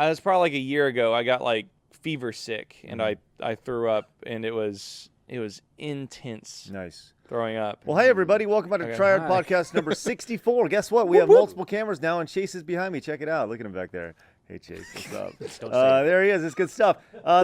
was probably like a year ago. I got like fever sick, and I threw up, and it was intense. Nice. Throwing up. Well, hey, everybody. Welcome back to Prairie Podcast number 64. Guess what? We have multiple cameras now, and Chase is behind me. Check it out. Look at him back there. Hey, Chase. What's up? There he is. It's good stuff.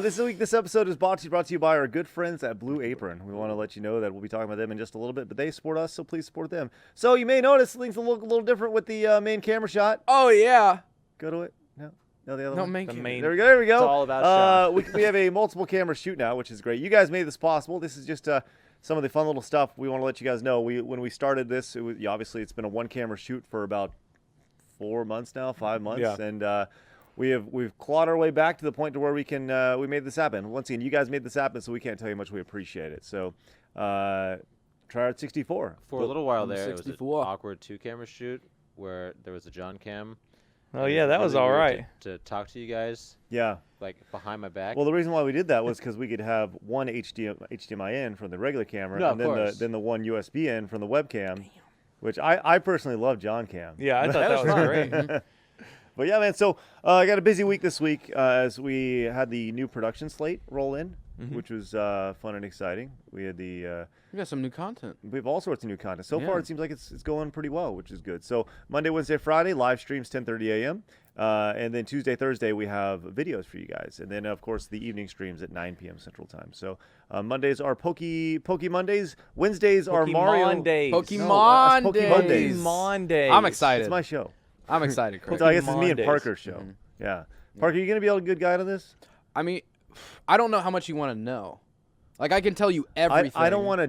This episode is brought to you by our good friends at Blue Apron. We want to let you know that we'll be talking about them in just a little bit, but they support us, so please support them. So you may notice things look a little different with the main camera shot. Oh, yeah. Go to it. No, the other one. The main. There we go. It's all about shot. We have a multiple camera shoot now, which is great. You guys made this possible. This is just some of the fun little stuff we want to let you guys know. When we started this, obviously it's been a one camera shoot for about 5 months, Yeah. and we've clawed our way back to the point to where we made this happen. Once again, you guys made this happen, so we can't tell you how much we appreciate it. So, try out 64 for a little while there. 64. It was an awkward 2-camera shoot where there was a John cam. Oh yeah, that was all right. To talk to you guys. Yeah. Like behind my back. Well, the reason why we did that was because we could have one HDMI in from the regular camera, No, and then the one USB in from the webcam, which I personally love John Cam. Yeah, I thought that was great. But yeah, man. So I got a busy week this week as we had the new production slate roll in, which was fun and exciting. We had We got some new content. we have all sorts of new content. So Yeah. far, it seems like it's going pretty well, which is good. So Monday, Wednesday, Friday, live streams 10:30 a.m. And then Tuesday, Thursday, we have videos for you guys. And then, of course, the evening streams at 9 p.m. Central Time. So Mondays are Poke Mondays. Wednesdays are Mario. Days. Pokemon that's Days. Mondays. Pokemon Days. I'm excited. It's my show. I'm excited, Craig. So I guess it's me and Mondays. Parker's show. Yeah. Parker, you going to be a good guide on this? I mean, I don't know how much you want to know. Like, I can tell you everything. I don't want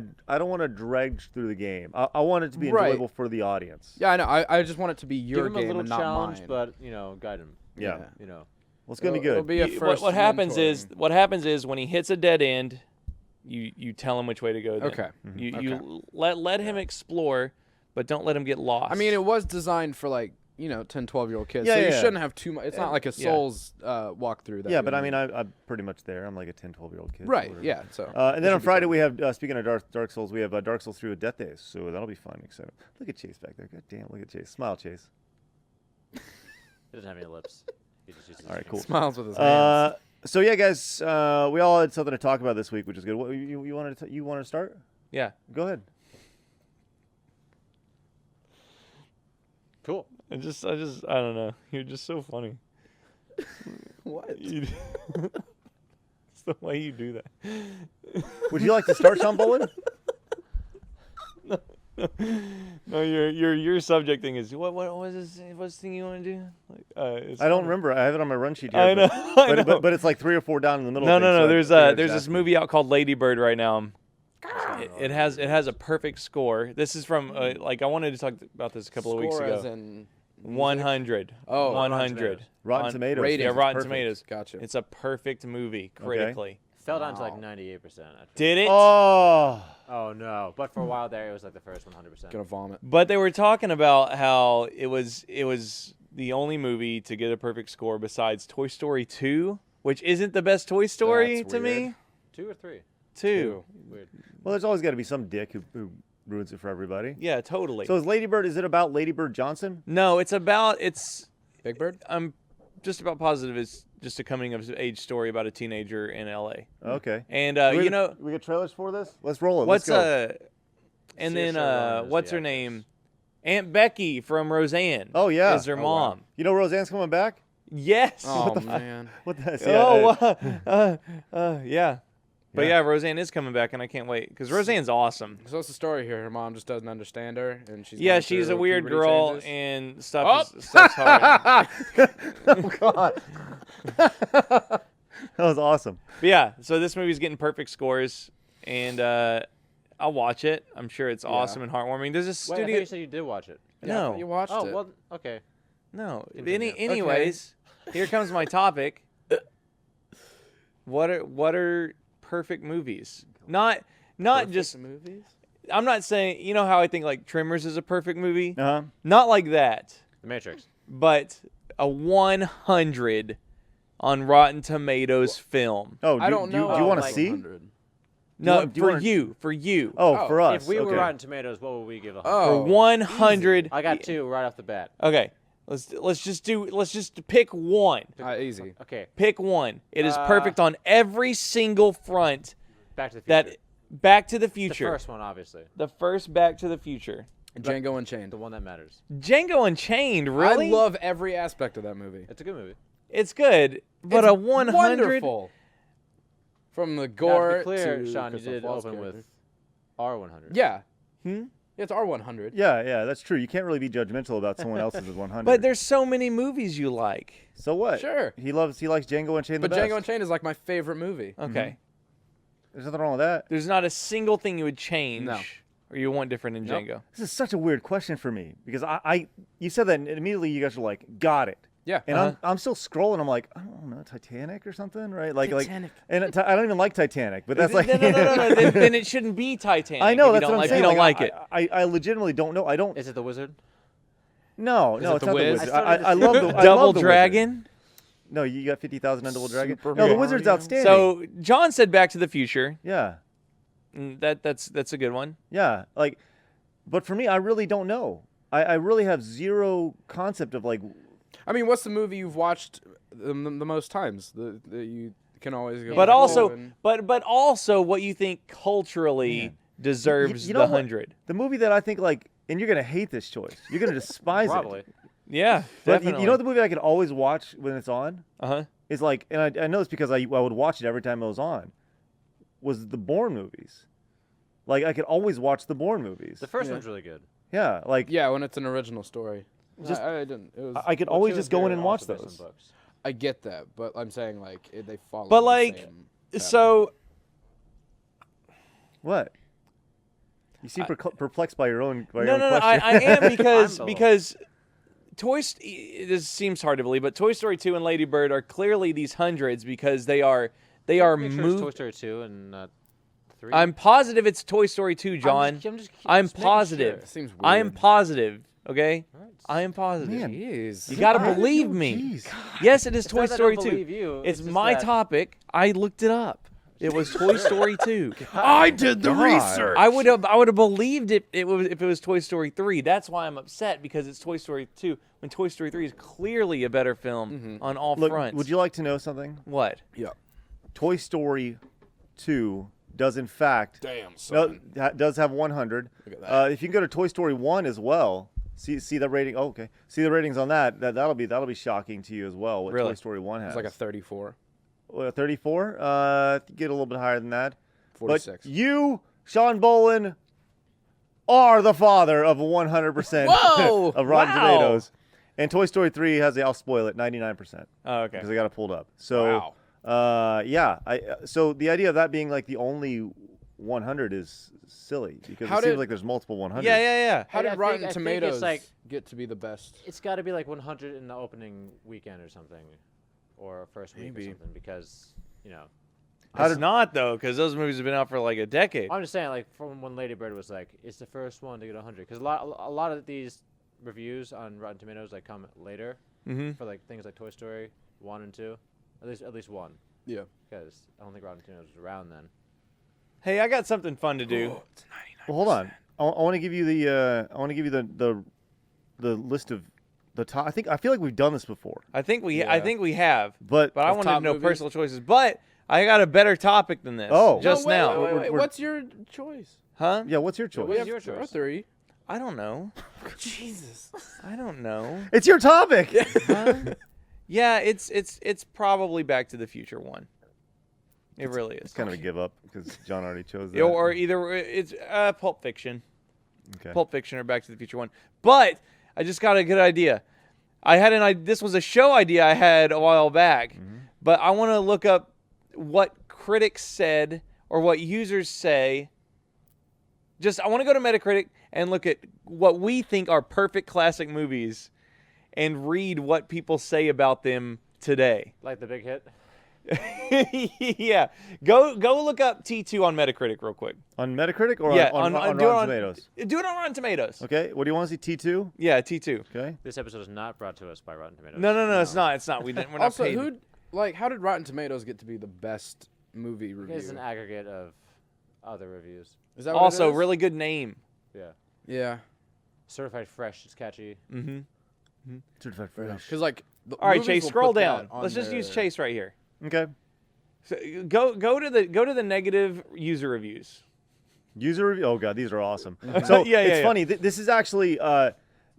to dredge through the game. I want it to be Right. enjoyable for the audience. Yeah, I know. I just want it to be your Give him game a little and not challenge, mine. but guide him. Yeah. Yeah. Well, it's going to be It'll good. be a first What happens mentoring. is when he hits a dead end, you tell him which way to go. Then. Okay. You let him explore, but don't let him get lost. I mean, it was designed for, like, 10, 12-year-old kids. Yeah, so you yeah. shouldn't have too much. It's not like a Souls walkthrough. That Yeah, we but I need. mean, I'm pretty much there. I'm like a 10, 12-year-old kid. Right, or whatever. yeah. So. And then on Friday, we have, speaking of Dark Souls, we have Dark Souls 3 with Death Days. So that'll be fun. Excited. Look at Chase back there. God damn, look at Chase. Smile, Chase. He doesn't have any lips. He just uses All right, his cool. fingers. Smiles with his hands. So yeah, guys, we all had something to talk about this week, which is good. What, you wanted to start? yeah. Go ahead. Cool. I don't know. You're just so funny. What? It's the way you do that. Would you like to start, Sean Bolin? No, your subject thing is what was this? What's the thing you want to do? Like, I don't remember. I have it on my run sheet here. I know. But, I know. but it's like 3 or 4 down in the middle. No, of things, no. so There's I there's just this asked movie out called Lady Bird right now. It has a perfect score. This is from like I wanted to talk about this a couple of weeks Score ago. as in 100. Oh, 100. Rotten Tomatoes. rating. Yeah, It's Rotten perfect. Tomatoes. Gotcha. It's a perfect movie critically. Fell down to like 98%. Actually. Did it? Oh. Oh no! But for a while there, it was like the first 100%. Gonna vomit. But they were talking about how it was the only movie to get a perfect score besides Toy Story 2, which isn't the best Toy Story That's to me. weird. 2 or 3? 2. Weird. Well, there's always got to be some dick who ruins it for everybody. Yeah, totally. So is it about Lady Bird Johnson? No, it's Big Bird? I'm just about positive it's just a coming of age story about a teenager in LA. Okay. And we got trailers for this? Let's roll it. what's Let's go. and Saoirse then Ronan is what's the her actress. name? Aunt Becky from Roseanne. Oh, yeah. Is her Oh, mom. wow. You know Roseanne's coming back? Yes. Oh, man. What the Yeah. But Yeah. yeah, Roseanne is coming back, and I can't wait because Roseanne's awesome. So what's the story here? Her mom just doesn't understand her, and she's Yeah, going she's a through weird puberty girl, changes? and stuff's hard. Oh, God. That was awesome. But yeah, so this movie's getting perfect scores, and I'll watch it. I'm sure it's awesome and heartwarming. There's a Wait, I thought studio. you said you did watch it. Yeah, No. you watched Oh it. well, okay. No. Continue. Anyways, here comes my topic. What are perfect movies? Not Perfect just. movies. I'm not saying, you know how I think like Tremors is a perfect movie? Uh-huh. Not like that, The Matrix. but a 100 on Rotten Tomatoes film. Oh, I don't know. Do you want to like see? 100. No, do you for you. Oh, for us. If we were okay. Rotten Tomatoes, what would we give 100? Oh, For 100. I got 2 right off the bat. Okay. Let's just pick one. Easy. Okay. Pick one. It is perfect on every single front. Back to the Future. Back to the The Future. first one, obviously. The first Back to the Future. Django Unchained. The one that matters. Django Unchained, really? I love every aspect of that movie. It's a good movie. It's good, but It's a 100. wonderful. From the gore Now, to be clear, to Sean, you Christoph did Waltz open character. with R100. Yeah. Hmm? It's R100. Yeah, that's true. You can't really be judgmental about someone else's 100. But there's so many movies you like. so what? Sure. He likes Django Unchained the But best. Django Unchained is like my favorite movie. Okay. There's nothing wrong with that. There's not a single thing you would change No. or you want different in Nope. Django. This is such a weird question for me because you said that and immediately you guys were like, got it. Yeah. And I'm still scrolling. I'm like, I don't know, Titanic or something, right? Titanic. And I don't even like Titanic, but that's like. no. Then it shouldn't be Titanic. I know if you that's don't what I'm like, saying. You don't like it. I legitimately don't know. I don't. Is it The Wizard? No, it it's The not Wiz? the Wizard. I started I to love see- the I Double love the Wizard. Dragon. No, you got 50,000 on Double Dragon. Super No, the Mario. Wizard's outstanding. So John said Back to the Future. yeah, That's a good one. yeah. Like, but for me, I really don't know. I really have zero concept of like. I mean, what's the movie you've watched the most times that you can always go But back also, to and- but also, what you think culturally deserves You know the what? 100. The movie that I think like, and you're gonna hate this choice. You're gonna despise Probably. it. Yeah, But definitely. you know what the movie I could always watch when it's on Uh-huh. is like, and I know it's because I would watch it every time it was on. Was the Bourne movies? Like I could always watch the Bourne movies. The first Yeah. one's really good. Yeah, like yeah, when it's an original story. Just- I didn't. It was. I could always just go in and watch those. I get that, but I'm saying like they follow. But the like, same pattern. so What? You seem perplexed by your own no, question. I am because I'm a little- because this seems hard to believe, but Toy Story 2 and Lady Bird are clearly these hundreds because they are Make sure it's moved. Toy Story 2 and 3. I'm positive it's Toy Story 2, John. I'm just making positive. sure. It seems weird. I am positive. Okay, All right. I am positive. Man. Jeez. You gotta I didn't believe know, me. jeez. Yes, it is It's Toy not that I Story don't 2. believe you, It's just my that- topic. I looked it up. It was Toy Story 2. I did the God. research. I would have believed it if it was Toy Story 3. That's why I'm upset because it's Toy Story 2 when Toy Story 3 is clearly a better film on all Look, fronts. would you like to know something? What? Yeah. Toy Story 2 does in fact Damn son. does have 100. Look at that. If you can go to Toy Story 1 as well, see the rating. Oh, okay, see the ratings on that. That'll be shocking to you as well. What Really? Toy Story 1 has? It's like a 34, Well, 34. Get a little bit higher than that. 46. But you, Sean Bolin, are the father of 100% Whoa! of Rotten Wow. Tomatoes. And Toy Story 3 has I'll spoil it, 99%. Oh, okay. Because I got it pulled up. So, yeah. So the idea of that being like the only 100 is silly because How it seems did- like there's multiple 100s. Yeah. How I did think- Rotten I think it's Tomatoes like- get to be the best? It's got to be like 100 in the opening weekend or something, or first week Maybe. or something, because It's not though, because those movies have been out for like a decade. I'm just saying, like from when Lady Bird was like, it's the first one to get 100, because a lot of these reviews on Rotten Tomatoes like come later Mm-hmm. for like things like Toy Story 1 and 2, at least 1, Yeah. because I don't think Rotten Tomatoes was around then. Hey, I got something fun to do. It's 99. Well, hold on. I want to give you the list of the top. I feel like we've done this before, I think we Yeah. have, but but I Of wanted to top know movies? personal choices. But I got a better topic than this. Oh. just No, wait, now, wait, wait, We're- What's your choice? huh? yeah. What's your choice? We have your our choice? 3. I don't know. Jesus. I don't know. It's your topic. Huh? Yeah, it's probably Back to the Future one. It really is. It's kind of a give up because John already chose that. Yeah, or either it's Pulp Fiction, okay. Pulp Fiction, or Back to the Future one. But I just got a good idea. This was a show idea I had a while back, but I want to look up what critics said or what users say. I want to go to Metacritic and look at what we think are perfect classic movies, and read what people say about them today. Like the big hit. Yeah, go look up T2 on Metacritic real quick. On Metacritic or Yeah, on do Rotten it on- Tomatoes? Do it on Rotten Tomatoes. Okay. What do you want to see? T2. Yeah, T2. Okay. This episode is not brought to us by Rotten Tomatoes. No, it's not. It's not. We're not Also, paid. how did Rotten Tomatoes get to be the best movie review? It's an aggregate of other reviews. Is that what Also, it is? really good name. Yeah. Yeah. Certified fresh. It's catchy. Mm-hmm. Certified fresh. Because like, All right, Chase, scroll down. Let's just use Chase right here. Okay. So go to the negative user reviews. User review. Oh god, these are awesome. So it's funny. This is actually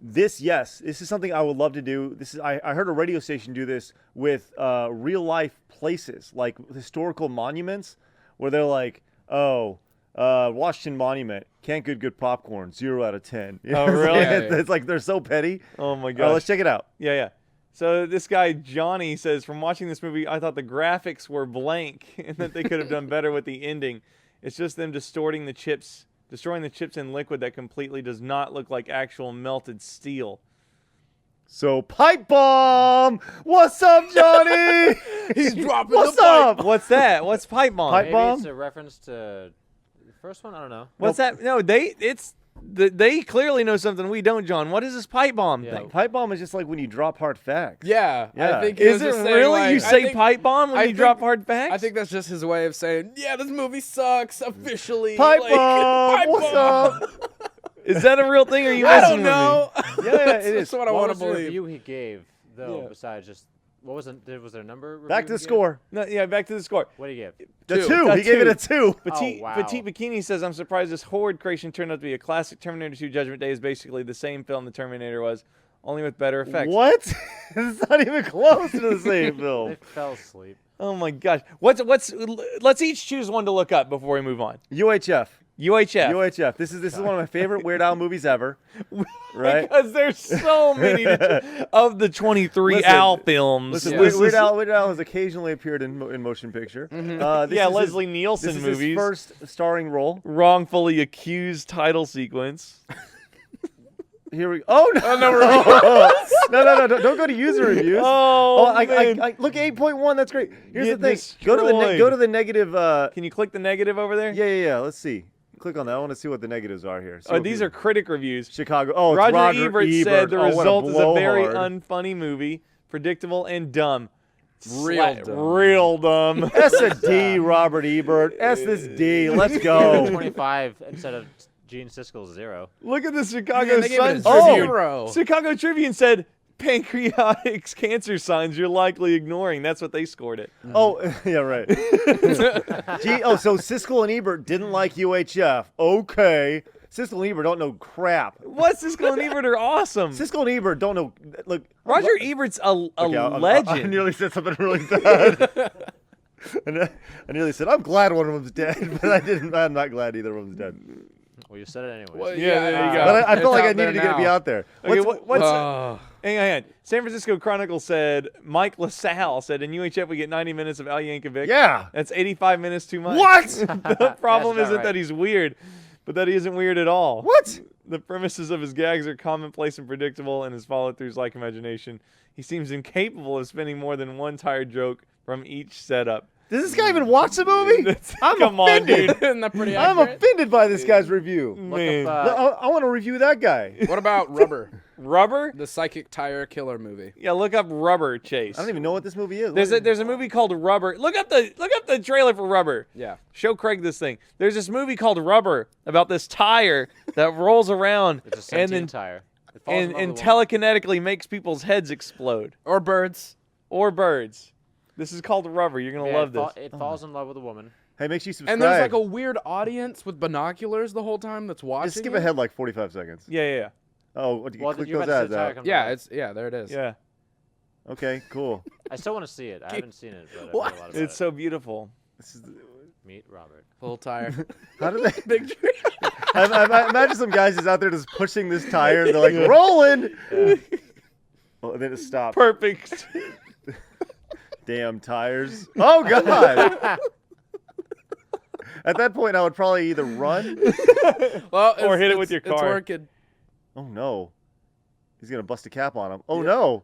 this is something I would love to do. This is I heard a radio station do this with real life places like historical monuments, where they're like, Washington Monument can't get good popcorn, 0 out of 10. Oh really? It's like they're so petty. Oh my god. Let's check it out. Yeah. So this guy Johnny says, from watching this movie, I thought the graphics were blank and that they could have done better with the ending. It's just them destroying the chips in liquid that completely does not look like actual melted steel. So pipe bomb. What's up, Johnny? He's dropping What's the pipe. up? What's that? What's pipe bomb? Pipe Maybe bomb? it's a reference to the first one. I don't know. What's that? No, they clearly know something we don't, John. What is this pipe bomb Yeah. thing? Pipe bomb is just like when you drop hard facts. Yeah. Yeah. I think Is it really? You say pipe bomb when you drop hard facts? I think that's just his way of saying, yeah, this movie sucks officially. Pipe like, bomb. pipe What's bomb. up? Is that a real thing? Or are you I messing don't know. Yeah, That's it is. what I What want was to the believe. review he gave though? Yeah. Besides just what was it? Was there a number? Back to review the he score. No, yeah, back to the score. What did he give? The Two. two. He gave it a 2. Petite, Oh, wow. Petite Bikini says, I'm surprised this horde creation turned out to be a classic. Terminator 2 Judgment Day is basically the same film the Terminator was, only with better effects. What? It's not even close to the same They film. fell asleep. Oh my gosh. Let's each choose one to look up before we move on. UHF. UHF. UHF. This is one of my favorite Weird Al movies ever. Right? Because there's so many of the 23 Listen, Al films. Listen, Yeah. Weird Al has occasionally appeared in motion picture. This Yeah, is Leslie his, Nielsen this is movies. His first starring role. Wrongfully accused title sequence. Here we. Oh no! no! Don't go to user reviews. Man. I look 8.1. That's great. Here's Get the thing. Go destroyed. to the negative. Can you click the negative over there? Yeah. Let's see. Click on that. I want to see what the negatives are here. See Oh, what these people- are critic reviews. Chicago. Oh, it's Roger Ebert said the Oh, what result is a very blowhard. unfunny movie, predictable and dumb. Real dumb. Real dumb. That's a D, Robert Ebert. That's this D. Let's go. 25 instead of Gene Siskel's 0. Look at the Chicago Man, they gave it Sun a Tribune. 0. Chicago Tribune said pancreatic cancer signs you're likely ignoring. That's what they scored it. Oh, yeah, right. So Siskel and Ebert didn't like UHF. Okay. Siskel and Ebert don't know crap. What's Siskel and Ebert are awesome. Siskel and Ebert don't know. Look, Roger Ebert's a legend. I nearly said something really bad. I nearly said, I'm glad one of them's dead, but I didn't. I'm not glad either of them's dead. Well, you said it anyway. Well, Yeah, there you go. But I It's felt like out I there needed to get it be now. out there. Okay, What's hang on. San Francisco Chronicle said, Mike LaSalle said, in UHF we get 90 minutes of Al Yankovic. yeah. That's 85 minutes too much. What? The problem That's isn't not that right. he's weird, but that he isn't weird at all. What? The premises of his gags are commonplace and predictable, and his follow-throughs like imagination. He seems incapable of spinning more than one tired joke from each setup. Does this guy even watch the movie? I'm Come on, offended. dude. Isn't that pretty I'm accurate? offended by this guy's review. Man. I want to review that guy. What about Rubber, Rubber? the psychic tire killer movie? Yeah, look up Rubber, Chase. I don't even know what this movie is. There's a movie called Rubber. Look up the trailer for Rubber. Yeah. Show Craig this thing. There's this movie called Rubber about this tire that rolls around It's a sentient and then tire. It falls in love and with a woman. telekinetically makes people's heads explode Or Birds. or birds. This is called Rubber. You're gonna Yeah, love this. It falls in love with a woman. Hey, make sure you subscribe. And there's like a weird audience with binoculars the whole time that's watching. Just skip it. ahead like 45 seconds. Yeah. Oh, you Well, click you're those about to ads say the tire out. comes Yeah, alive. there it is. Yeah. Okay, cool. I still want to see it. I haven't seen it, but What? I know a lot about It's it. so beautiful. This is, Meet Robert. Full tire. how did they? Big tree. I imagine some guys just out there just pushing this tire. And they're like rolling. Oh, and then it stops. Perfect. Damn tires. Oh God. At that point, I would probably either run. Well, Or hit it it's- with your It's car. working. Oh no. He's gonna bust a cap on him. Oh no.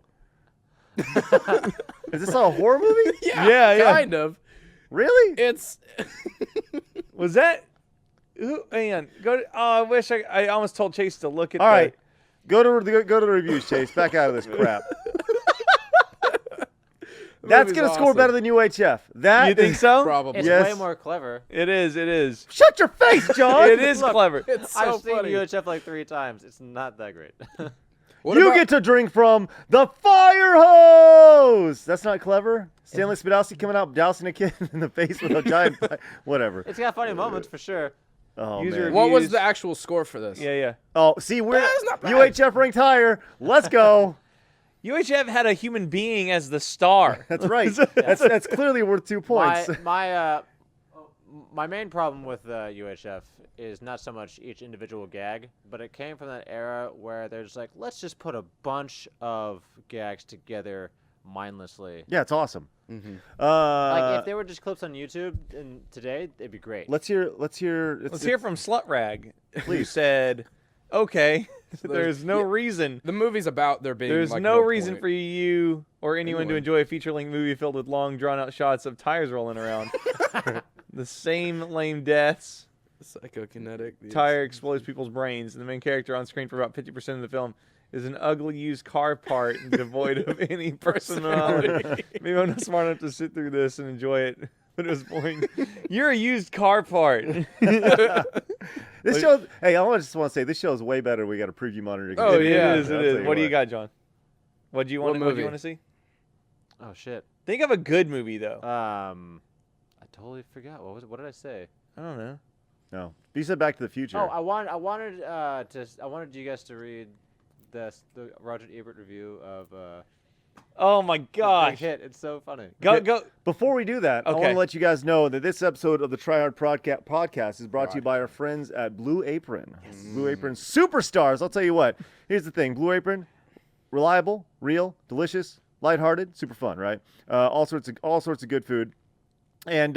Is this a horror movie? Yeah. Kind of. Really? It's. Was that? Hang on. Go. I wish I almost told Chase to look at. All right. Go to the reviews, Chase. Back out of this crap. That's movie's gonna score awesome. better than UHF. That You think is- so? Probably. It's Yes. way more clever. It is. It is. Shut your face, John. It is Look, clever. It's so I've seen funny. UHF like 3 times. It's not that great. You get to drink from the fire hose. That's not clever. Stanley Spadowski coming out dousing a kid in the face with a giant whatever. It's got funny moments for sure. Oh, User man. What was the actual score for this? Yeah. Oh, see, we're That's not bad. UHF ranked higher. Let's go. UHF had a human being as the star. That's right. That's clearly worth 2 points. My main problem with UHF is not so much each individual gag, but it came from that era where they're just like, let's just put a bunch of gags together mindlessly. Yeah, it's awesome. Mm-hmm. Like if they were just clips on YouTube and today, it'd be great. Let's hear Let's hear from Slut Rag, who Please. said, "Okay, there's no yeah. reason. The movie's about there being There's like, no reason point. for you or anyone to enjoy a feature-length movie filled with long, drawn-out shots of tires rolling around. The same lame deaths. Psychokinetic. Tire explodes people's brains, and the main character on screen for about 50% of the film is an ugly used car part devoid of any personality. Maybe I'm not smart enough to sit through this and enjoy it, but it was boring. You're a used car part." This show. Hey, just want to say this show is way better. We got a preview monitor. Oh, Yeah, it is. I'll It tell is. you What do you got, John? What do you want? What do movie? you want to see? Oh shit. Think of a good movie, though. I totally forgot. What was it? What did I say? I don't know. No, you said Back to the Future. Oh, I wanted you guys to read the Roger Ebert review of Oh my Big gosh! Hit. It's so funny. Go. Before we do that, I want Okay. to let you guys know that this episode of the Try Hard podcast is brought to you by our friends at Blue Apron. Blue Apron superstars. I'll tell you what. Here's the thing. Blue Apron, reliable, real, delicious, lighthearted, super fun, right? All sorts of good food. And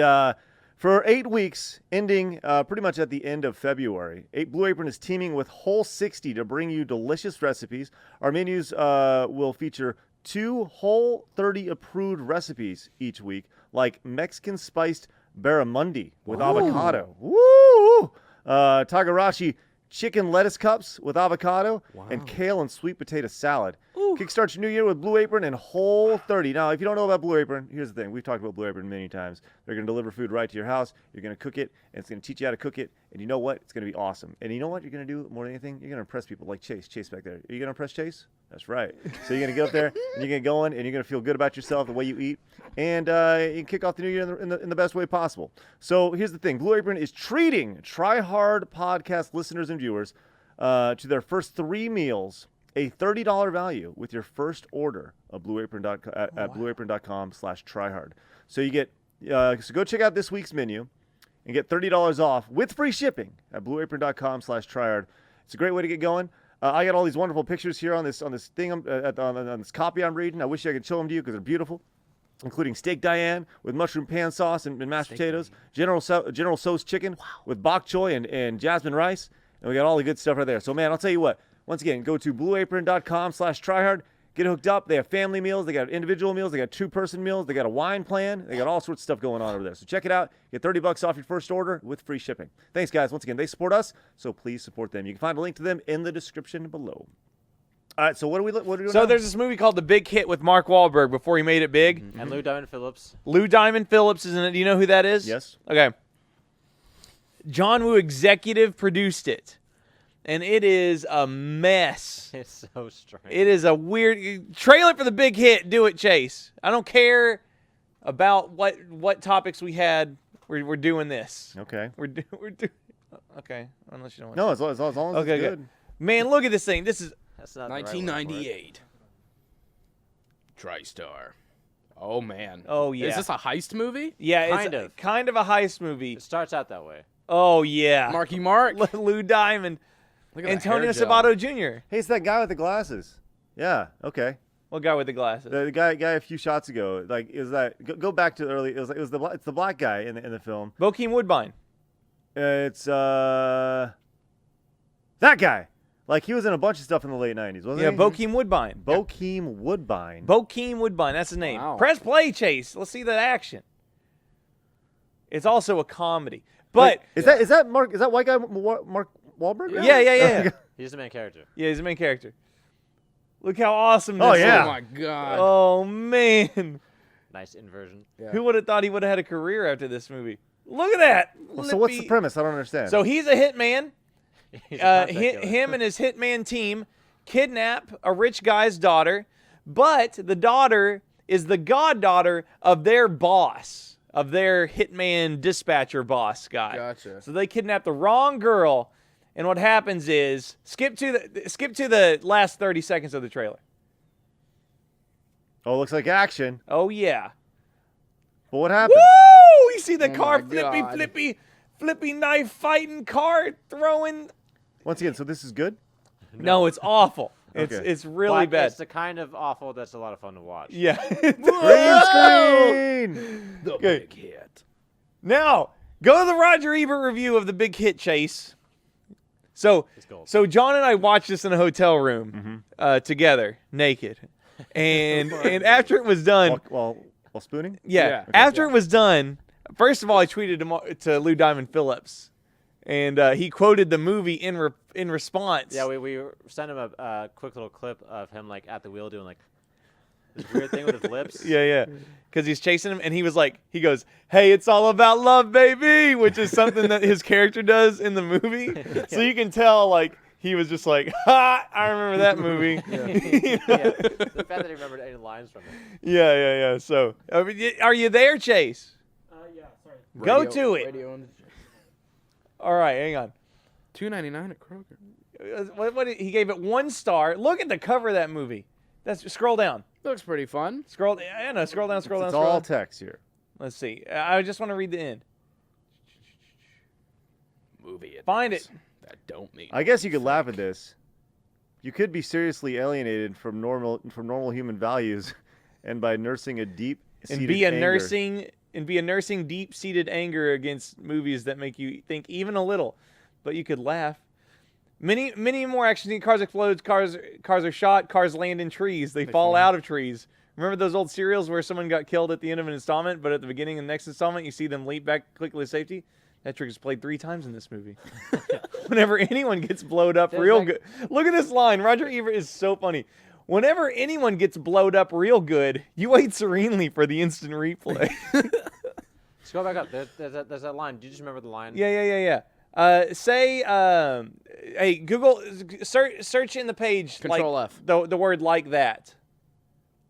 for 8 weeks, ending pretty much at the end of February, Blue Apron is teaming with Whole 60 to bring you delicious recipes. Our menus will feature 2 Whole 30 approved recipes each week, like Mexican spiced barramundi with avocado. Woo! Tagarashi chicken lettuce cups with avocado, and kale and sweet potato salad. Kickstart your new year with Blue Apron and Whole 30. Now, if you don't know about Blue Apron, here's the thing. We've talked about Blue Apron many times. They're going to deliver food right to your house. You're going to cook it, and it's going to teach you how to cook it. And you know what? It's going to be awesome. And you know what you're going to do more than anything? You're going to impress people like Chase. Chase back there. Are you going to impress Chase? That's right. So you're going to get up there, and you're going to go in, and you're going to feel good about yourself, the way you eat. And you can kick off the new year in the best way possible. So here's the thing. Blue Apron is treating Try Hard podcast listeners and viewers to their first 3 meals a $30 value with your first order of blueapron.com at blueapron.com/tryhard. So you get so go check out this week's menu and get $30 off with free shipping at blueapron.com/tryhard. It's a great way to get going. I got all these wonderful pictures here on this thing on this copy I'm reading. I wish I could show them to you because they're beautiful, including steak Diane with mushroom pan sauce and mashed potatoes, General Tso's chicken with bok choy and jasmine rice, and we got all the good stuff right there. So man, I'll tell you what. Once again, go to blueapron.com/tryhard. Get hooked up. They have family meals. They got individual meals. They got 2-person meals. They got a wine plan. They got all sorts of stuff going on over there. So check it out. Get $30 off your first order with free shipping. Thanks, guys. Once again, they support us, so please support them. You can find a link to them in the description below. All right, so what are we doing So now? there's this movie called The Big Hit with Mark Wahlberg before he made it big. And Lou Diamond Phillips. Lou Diamond Phillips is in it. Do you know who that is? Yes. Okay. John Woo executive produced it. And it is a mess. It's so strange. It is a weird trailer for The Big Hit. Do it, Chase. I don't care about what topics we had. We're doing this. Okay. We're doing. Okay. Unless you don't want. No, as long as Okay, it's good. good. Man, look at this thing. This is. That's not the right word for it. 1998. TriStar. Oh man. Oh yeah. Is this a heist movie? Yeah, Kind it's of. kind of a heist movie. It starts out that way. Oh yeah. Marky Mark. Lou Diamond. Look at that Antonio hair gel. Sabato Jr. Hey, it's that guy with the glasses. Yeah. Okay. What guy with the glasses? The guy a few shots ago. Like, is that go back to early? It's the black guy in the film. Bokeem Woodbine. It's that guy. Like, he was in a bunch of stuff in the late 90s, wasn't Yeah, he? Bokeem Woodbine. Bokeem Woodbine. Bokeem Woodbine. That's his name. Wow. Press play, Chase. Let's see that action. It's also a comedy. But Wait, is that Mark? Is that white guy Mark Wahlberg? yeah. He's the main character. Yeah, he's the main character. Look how awesome this Oh, is. yeah. Oh my god. Oh man. Nice inversion. Yeah. Who would have thought he would have had a career after this movie? Look at that. Well, so what's the Lippy. premise? I don't understand. So he's a hitman. He's a contact killer. Him and his hitman team kidnap a rich guy's daughter, but the daughter is the goddaughter of their boss, of their hitman dispatcher boss guy. Gotcha. So they kidnap the wrong girl, and what happens is skip to the last 30 seconds of the trailer. Oh, looks like action. Oh yeah. But what happened? Woo! You see the Oh car my God. flippy knife fighting, car throwing. Once again, so this is good? No, it's awful. Okay. It's really But bad. It's the kind of awful that's a lot of fun to watch. Yeah. Green screen! The Okay. big hit. Now, go to the Roger Ebert review of The Big Hit Chase. So gold. John and I watched this in a hotel room together, naked. And after it was done, While spooning? Yeah. after it was done, first of all, I tweeted to Lou Diamond Phillips, and he quoted the movie in response. Yeah, we sent him a quick little clip of him like at the wheel doing like this weird thing with his lips. Yeah. Because he's chasing him, and he goes, "Hey, it's all about love, baby," which is something that his character does in the movie. So you can tell, like, he was just like, "Ha! I remember that movie." Yeah, the fact that he remembered any lines from it. Yeah. So, are you there, Chase? Yeah, sorry. Go to it. Radio on All right, hang on. $2.99 at Kroger. What he gave it 1 star. Look at the cover of that movie. Scroll down. Looks pretty fun. Scroll down. It's all Scroll down. text here. Let's see. I just want to read the end. Movie. Find it. That don't mean. I guess you could laugh at this. You could be seriously alienated from normal human values, and by nursing a deep-seated nursing deep-seated anger against movies that make you think even a little, but you could laugh. Many more action scenes. Cars explode. Cars are shot. Cars land in trees. They fall out of trees. Remember those old serials where someone got killed at the end of an installment, but at the beginning of the next installment, you see them leap back quickly to safety? That trick is played 3 times in this movie. Whenever anyone gets blowed up real good. Look at this line. Roger Ebert is so funny. Whenever anyone gets blowed up real good, you wait serenely for the instant replay. Scroll back up. There's that line. Do you just remember the line? Yeah. Hey, Google, search in the page. Control like, F. The word like that.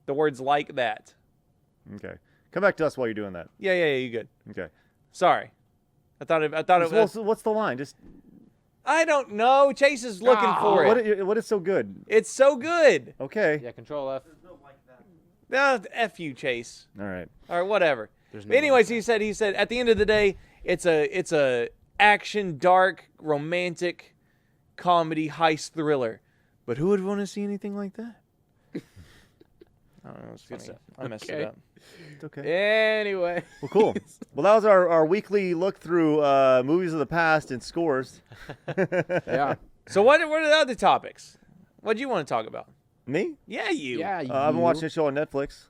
The words like that. Okay. Come back to us while you're doing that. Yeah, you good. Okay. Sorry. I thought it was. So what's the line? Just I don't know. Chase is looking for it. what is so good? It's so good. Okay. Yeah, Control F. F you, Chase. All right. Or whatever. There's no But anyways, he said at the end of the day, it's a action, dark, romantic, comedy, heist thriller. But who would want to see anything like that? I don't know. It's funny. stuff. I messed Okay. it up. It's okay. Anyway. Well, cool. Well, that was our weekly look through movies of the past and scores. Yeah. So what are the other topics? What do you want to talk about? Me? Yeah, you. Yeah. I've been watching a show on Netflix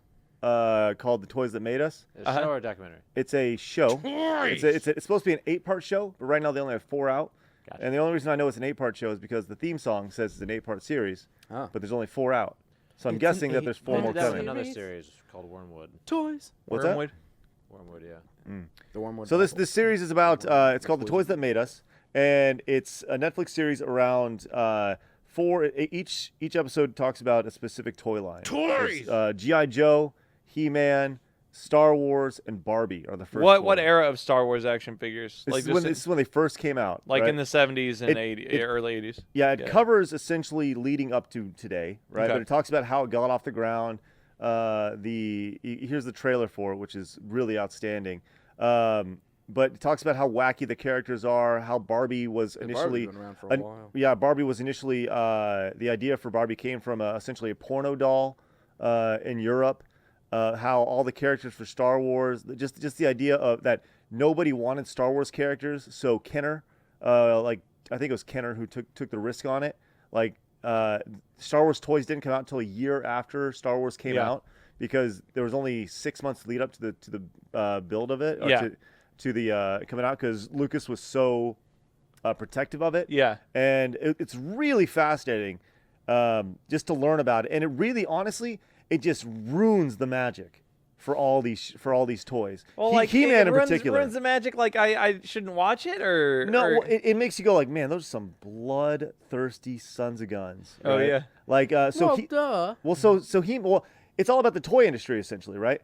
called The Toys That Made Us. Is it a show or a documentary? It's a show. It's supposed to be an 8-part show, but right now they only have 4 out. Gotcha. And the only reason I know it's an 8-part show is because the theme song says it's an 8-part series, Oh. but there's only 4 out. So I'm guessing that there's 4 They more did that with coming. another series called Wormwood. Toys. What's that? Wormwood. Wormwood, yeah. The Wormwood. So this series is about it's called The Toys That Made Us, and it's a Netflix series around 4. Each episode talks about a specific toy line. Toys! G.I. Joe, He-Man, Star Wars, and Barbie are the first. What 4. era of Star Wars action figures? This is when they first came out. like right? in the 70s and It- early 80s. Yeah, it Yeah. covers essentially leading up to today, right? Okay. But it talks about how it got off the ground. Here's the trailer for it, which is really outstanding. But it talks about how wacky the characters are, how Barbie was initially. Barbie's been around for a while. Yeah, Barbie was initially. The idea for Barbie came from essentially a porno doll in Europe. How all the characters for Star Wars, just the idea of that nobody wanted Star Wars characters, so Kenner, I think it was Kenner who took the risk on it. Star Wars toys didn't come out until a year after Star Wars came out because there was only 6 months lead up to the build of it, or to the coming out because Lucas was so protective of it. Yeah. And it's really fascinating just to learn about it, and it really, honestly, it just ruins the magic. for all these toys. Well, like He-Man it in particular. ruins the magic. Like I shouldn't watch it, or No, or... well, it makes you go like, man, those are some bloodthirsty sons of guns. Oh, right? yeah. Like Duh. it's all about the toy industry essentially, right?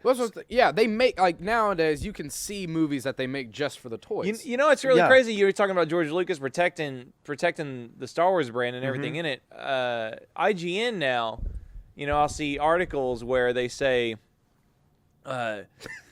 They make like nowadays. You can see movies that they make just for the toys. You know, it's really Yeah. crazy. You were talking about George Lucas protecting the Star Wars brand and everything in it. IGN now, you know, I'll see articles where they say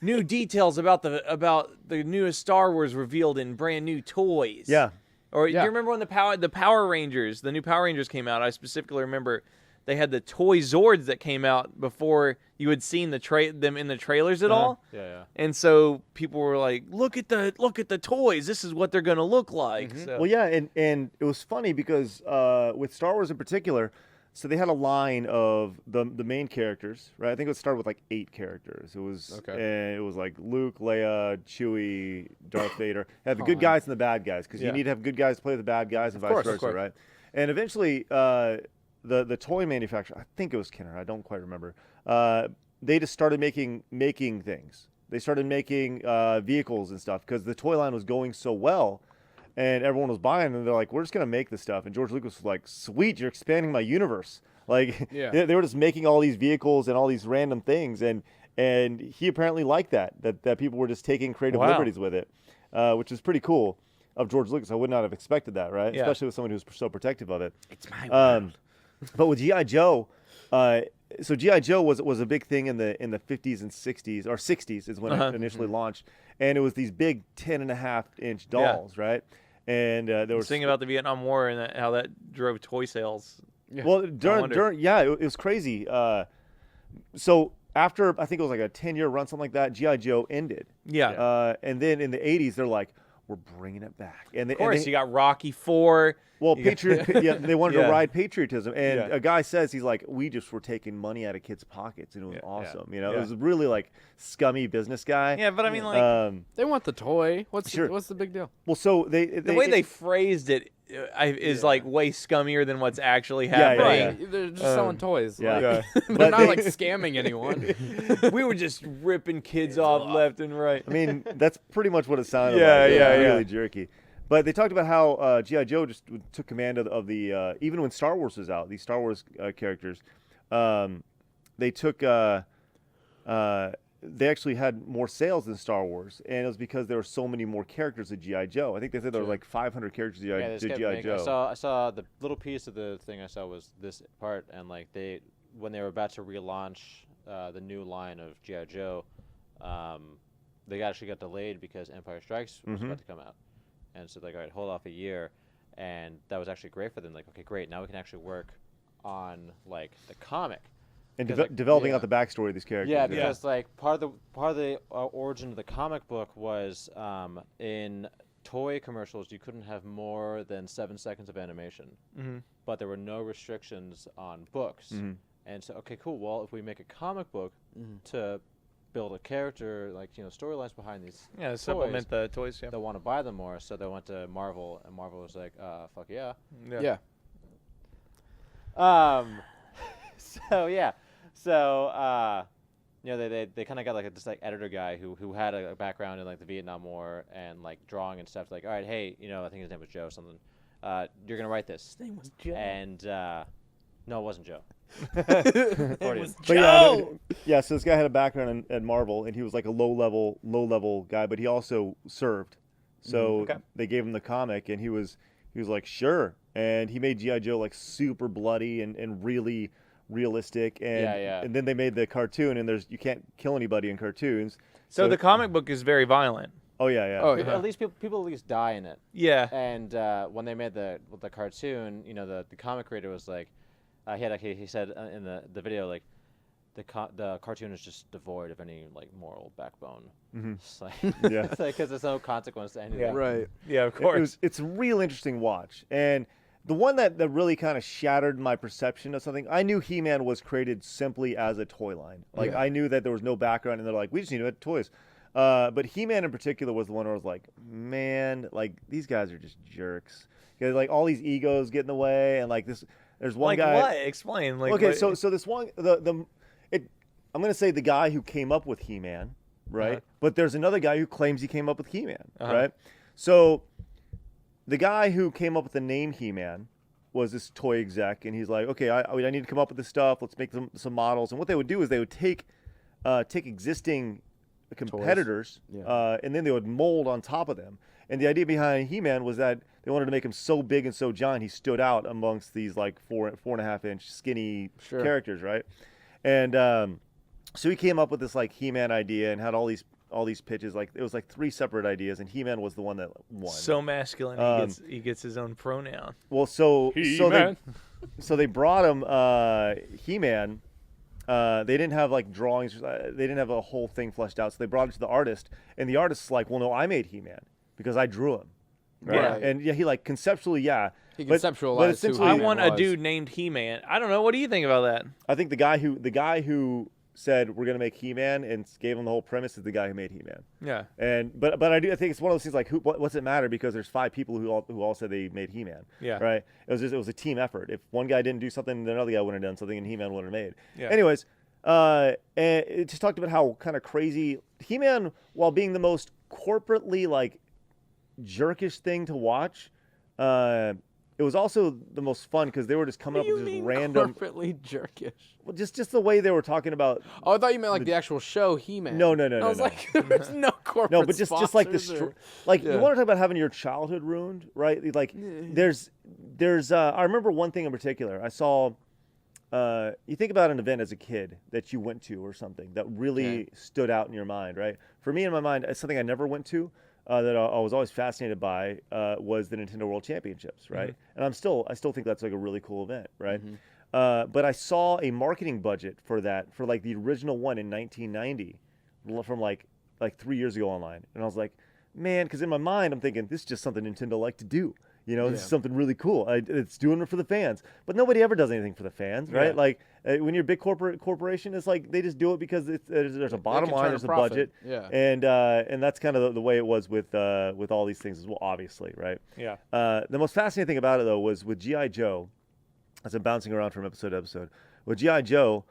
new details about the newest Star Wars revealed in brand new toys. Yeah. Or do Yeah. you remember when the Power Rangers, the new Power Rangers came out? I specifically remember they had the toy Zords that came out before you had seen them in the trailers at all. Yeah. And so people were like, "Look at the toys. This is what they're gonna look like." So, Well, yeah, and it was funny because with Star Wars in particular, so they had a line of the main characters, right? I think it started with like 8 characters. It was like Luke, Leia, Chewie, Darth Vader. It had the good guys and the bad guys because you need to have good guys play the bad guys and vice versa, right? And eventually, the toy manufacturer, I think it was Kenner, I don't quite remember. They just started making things. They started making vehicles and stuff because the toy line was going so well. And everyone was buying, and they're like, "We're just gonna make this stuff." And George Lucas was like, "Sweet, you're expanding my universe." Like, they were just making all these vehicles and all these random things, and he apparently liked that people were just taking creative liberties with it, which is pretty cool of George Lucas. I would not have expected that, right? Yeah. Especially with someone who's so protective of it. It's my world. But with GI Joe, so GI Joe was a big thing in the 50s and 60s, or 60s is when it initially launched, and it was these big 10.5-inch dolls, right? And there was thinking about the Vietnam War and how that drove toy sales. Well, it was crazy. So after I think it was like a 10-year run, something like that, GI Joe ended. Yeah. And then in the 80s, they're like, we're bringing it back. And Of course, you got Rocky 4. Well, they wanted to ride patriotism, and Yeah. a guy says he's like, we just were taking money out of kids' pockets, and it was awesome. You know, it was really like scummy business guy. Yeah, but I mean, like They want the toy. What's Sure. the big deal? Well, so the way they phrased it is like way scummier than what's actually happening. Right. They're just selling toys. yeah. Like, But they're not like scamming anyone. We were just ripping kids off left and right. I mean, that's pretty much what it sounded Yeah, like. It was yeah. really jerky. But they talked about how G.I. Joe just took command of the even when Star Wars was out, these Star Wars characters, they took they actually had more sales than Star Wars, and it was because there were so many more characters of G.I. Joe. I think they said there were like 500 characters of G.I. Joe. I saw the little piece of the thing I saw was this part, and like when they were about to relaunch the new line of G.I. Joe, they actually got delayed because Empire Strikes was about to come out. And so like, all right, hold off a year, and that was actually great for them. Like, okay, great, now we can actually work on like the comic And like, developing out the backstory of these characters. Yeah, because like part of the origin of the comic book was in toy commercials you couldn't have more than 7 seconds of animation, but there were no restrictions on books. And so, okay, cool. Well, if we make a comic book to build a character, like, you know, storylines behind these toys, supplement the toys. Yeah. they'll want to buy them more. So they went to Marvel, and Marvel was like, fuck yeah. Yeah. So you know, they kind of got like this like editor guy who had a background in like the Vietnam War and like drawing and stuff. Like, all right, hey, you know, I think his name was Joe something. You're gonna write this. His name was Joe. And no, it wasn't Joe. It was But Joe. so this guy had a background at Marvel, and he was like a low level guy, but he also served. So they gave him the comic, and he was like, sure. And he made G.I. Joe like super bloody and really realistic. And and then they made the cartoon, and you can't kill anybody in cartoons. So the comic book is very violent. Oh yeah. Oh, At least people at least die in it. Yeah. And when they made the cartoon, you know, the comic creator was like, he said in the video, like, the cartoon is just devoid of any like moral backbone. It's like, it's like, because there's no consequence to anything. Yeah. Right. Yeah, of course. It's a real interesting watch. And the one that really kind of shattered my perception of something, I knew He-Man was created simply as a toy line. Like, I knew that there was no background, and they're like, we just need to make toys. But He-Man in particular was the one where I was like, man, like, these guys are just jerks. Because, like, all these egos get in the way, and like this, there's one like guy. what? Explain. Like Okay, what? so this one, I'm gonna say the guy who came up with He-Man, right? Uh-huh. But there's another guy who claims he came up with He-Man, Uh-huh. right? So the guy who came up with the name He-Man was this toy exec, and he's like, okay, I need to come up with this stuff. Let's make some models. And what they would do is they would take existing competitors, and then they would mold on top of them. And the idea behind He-Man was that they wanted to make him so big and so giant he stood out amongst these like 4.5 inch skinny characters, right? And so he came up with this like He-Man idea and had all these pitches. Like it was like 3 separate ideas, and He-Man was the one that won. So masculine. He gets his own pronoun. Well, so they brought him He-Man. They didn't have like drawings. They didn't have a whole thing fleshed out. So they brought it to the artist, and the artist's like, "Well, no, I made He-Man because I drew him." Right? Yeah. And he like conceptually, He but conceptualized essentially- I He-Man want a was. dude named He-Man. I don't know. What do you think about that? I think the guy who said we're gonna make He-Man and gave him the whole premise is the guy who made He-Man. Yeah. And but I think it's one of those things like what's it matter because there's 5 people who all said they made He-Man. Yeah. Right. It was a team effort. If one guy didn't do something, then another guy wouldn't have done something, and He-Man would have made. Yeah. Anyways, and it just talked about how kind of crazy He-Man, while being the most corporately like jerkish thing to watch, it was also the most fun because they were just coming up with just random, corporately jerkish? well, just the way they were talking about. Oh, I thought you meant like the actual show He-Man. No. I was like, there's no corporate No, but just like sponsors the or- like Yeah. you want to talk about having your childhood ruined, right? Like there's I remember one thing in particular. I saw you think about an event as a kid that you went to or something that really stood out in your mind, right? For me in my mind, it's something I never went to. That I was always fascinated by was the Nintendo World Championships, right? And I still think that's like a really cool event, right? But I saw a marketing budget for that for like the original one in 1990 from like 3 years ago online, and I was like, man, because in my mind I'm thinking this is just something Nintendo like to do. You know, this is something really cool. It's doing it for the fans, but nobody ever does anything for the fans, right? Yeah. Like when you're a big corporation, it's like they just do it because there's a bottom can line, turn a there's a profit. budget, Yeah. and that's kind of the way it was with all these things as well, obviously, right? Yeah. The most fascinating thing about it though was with G.I. Joe, as I'm bouncing around from episode to episode, with G.I. Joe,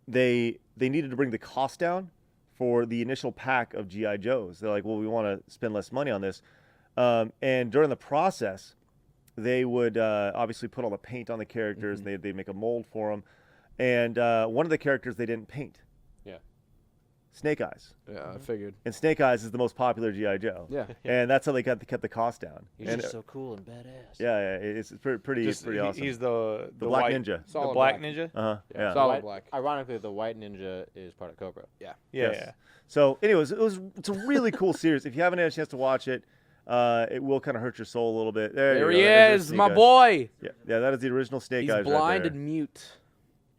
they needed to bring the cost down for the initial pack of G.I. Joes. They're like, well, we want to spend less money on this. And during the process, they would obviously put all the paint on the characters, and they'd make a mold for them. And one of the characters they didn't paint. Yeah. Snake Eyes. Yeah, I figured. And Snake Eyes is the most popular G.I. Joe. Yeah. And that's how they kept the cost down. He's And, just so cool and badass. yeah, it's pretty awesome. He's the Black white, Ninja. The Solid Black black. Ninja. Uh-huh. Yeah. Solid black. Ironically, the White Ninja is part of Cobra. Yeah. Yeah. Yes. So, anyways, it's a really cool series. If you haven't had a chance to watch it, it will kind of hurt your soul a little bit. There you he go. There's is, Snake my Eyes. boy. Yeah, that is the original Snake He's Eyes blind right there. and mute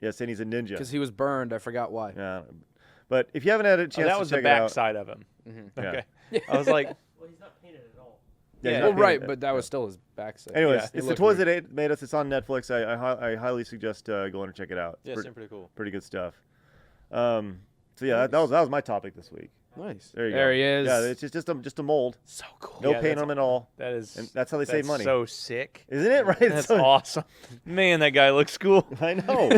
Yes, and he's a ninja. because he was burned. I forgot why. Yeah. But if you haven't had a Oh, chance that to was check the it out, backside of him. Yeah. Okay. I was like, Well, he's not painted at all. Yeah, Yeah. he's Well, not right, painted. but that was still his backside. Anyways, Yeah, he it's the looked Toys weird. That Made Us. It's on Netflix. I highly suggest going and check it out. Yeah, It's seemed pretty cool. pretty good stuff. So yeah, that was my topic this week. Nice. There you There go. he is. Yeah, it's just a mold. So cool. No Yeah, paint that's on them at all. that is. And that's how they save that's money. So sick. Isn't it right? That's So- awesome. Man, that guy looks cool. I know.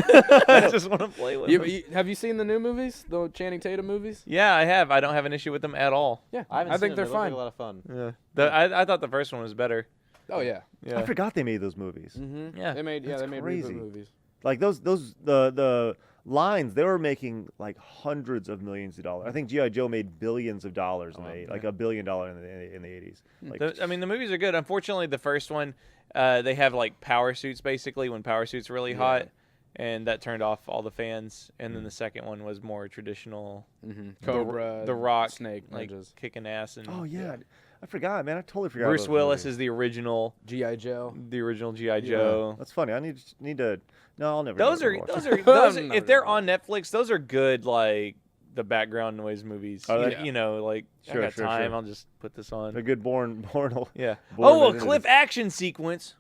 I just want to play with him. Have you seen the new movies, the Channing Tatum movies? Yeah, I have. I don't have an issue with them at all. Yeah, I haven't I seen think it. they're They look like fine. a lot of fun. Yeah. I thought the first one was better. Oh yeah. Yeah. I forgot they made those movies. Mm-hmm. Yeah. They made That's they made crazy. reboot movies. Like the lines, they were making like hundreds of millions of dollars. I think G.I. Joe made billions of dollars in like $1 billion in the 80s. Like, I mean, the movies are good. Unfortunately, the first one, they have like power suits basically when power suits really hot, and that turned off all the fans. And then the second one was more traditional, Cobra, the Rock, Snake, like ninjas, kicking ass. And oh yeah, I forgot, man. I totally forgot. Bruce about those Willis movies. is the original G.I. Joe. GI Joe. That's funny. I need to. No, I'll never. Those never are watch those it. are those. I'm If they're on Netflix, those are good. Like the background noise movies. Are You, they? you know, like Sure, I got sure, time. sure. I'll just put this on. A good born. Yeah. Born Oh, a in- cliff action sequence,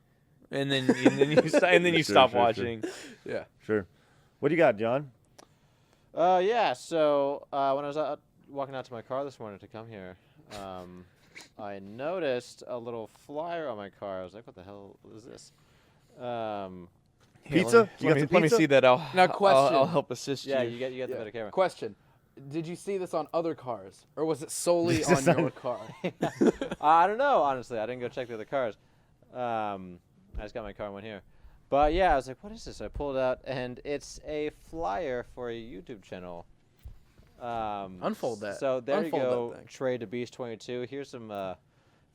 and then you Sure, stop sure, sure. watching. Yeah. Sure. What do you got, John? Yeah, so when I was walking out to my car this morning to come here, I noticed a little flyer on my car. I was like, what the hell is this? Pizza? You got some Let me pizza? see that. Now, I'll question. help assist Yeah, you. you get the better camera. Question: did you see this on other cars, or was it solely on your car? I don't know, honestly. I didn't go check the other cars. I just got my car and went here. But yeah, I was like, what is this? I pulled it out, and it's a flyer for a YouTube channel. Unfold that. So there Unfold you go, that thing. Trade to Beast 22. Here's some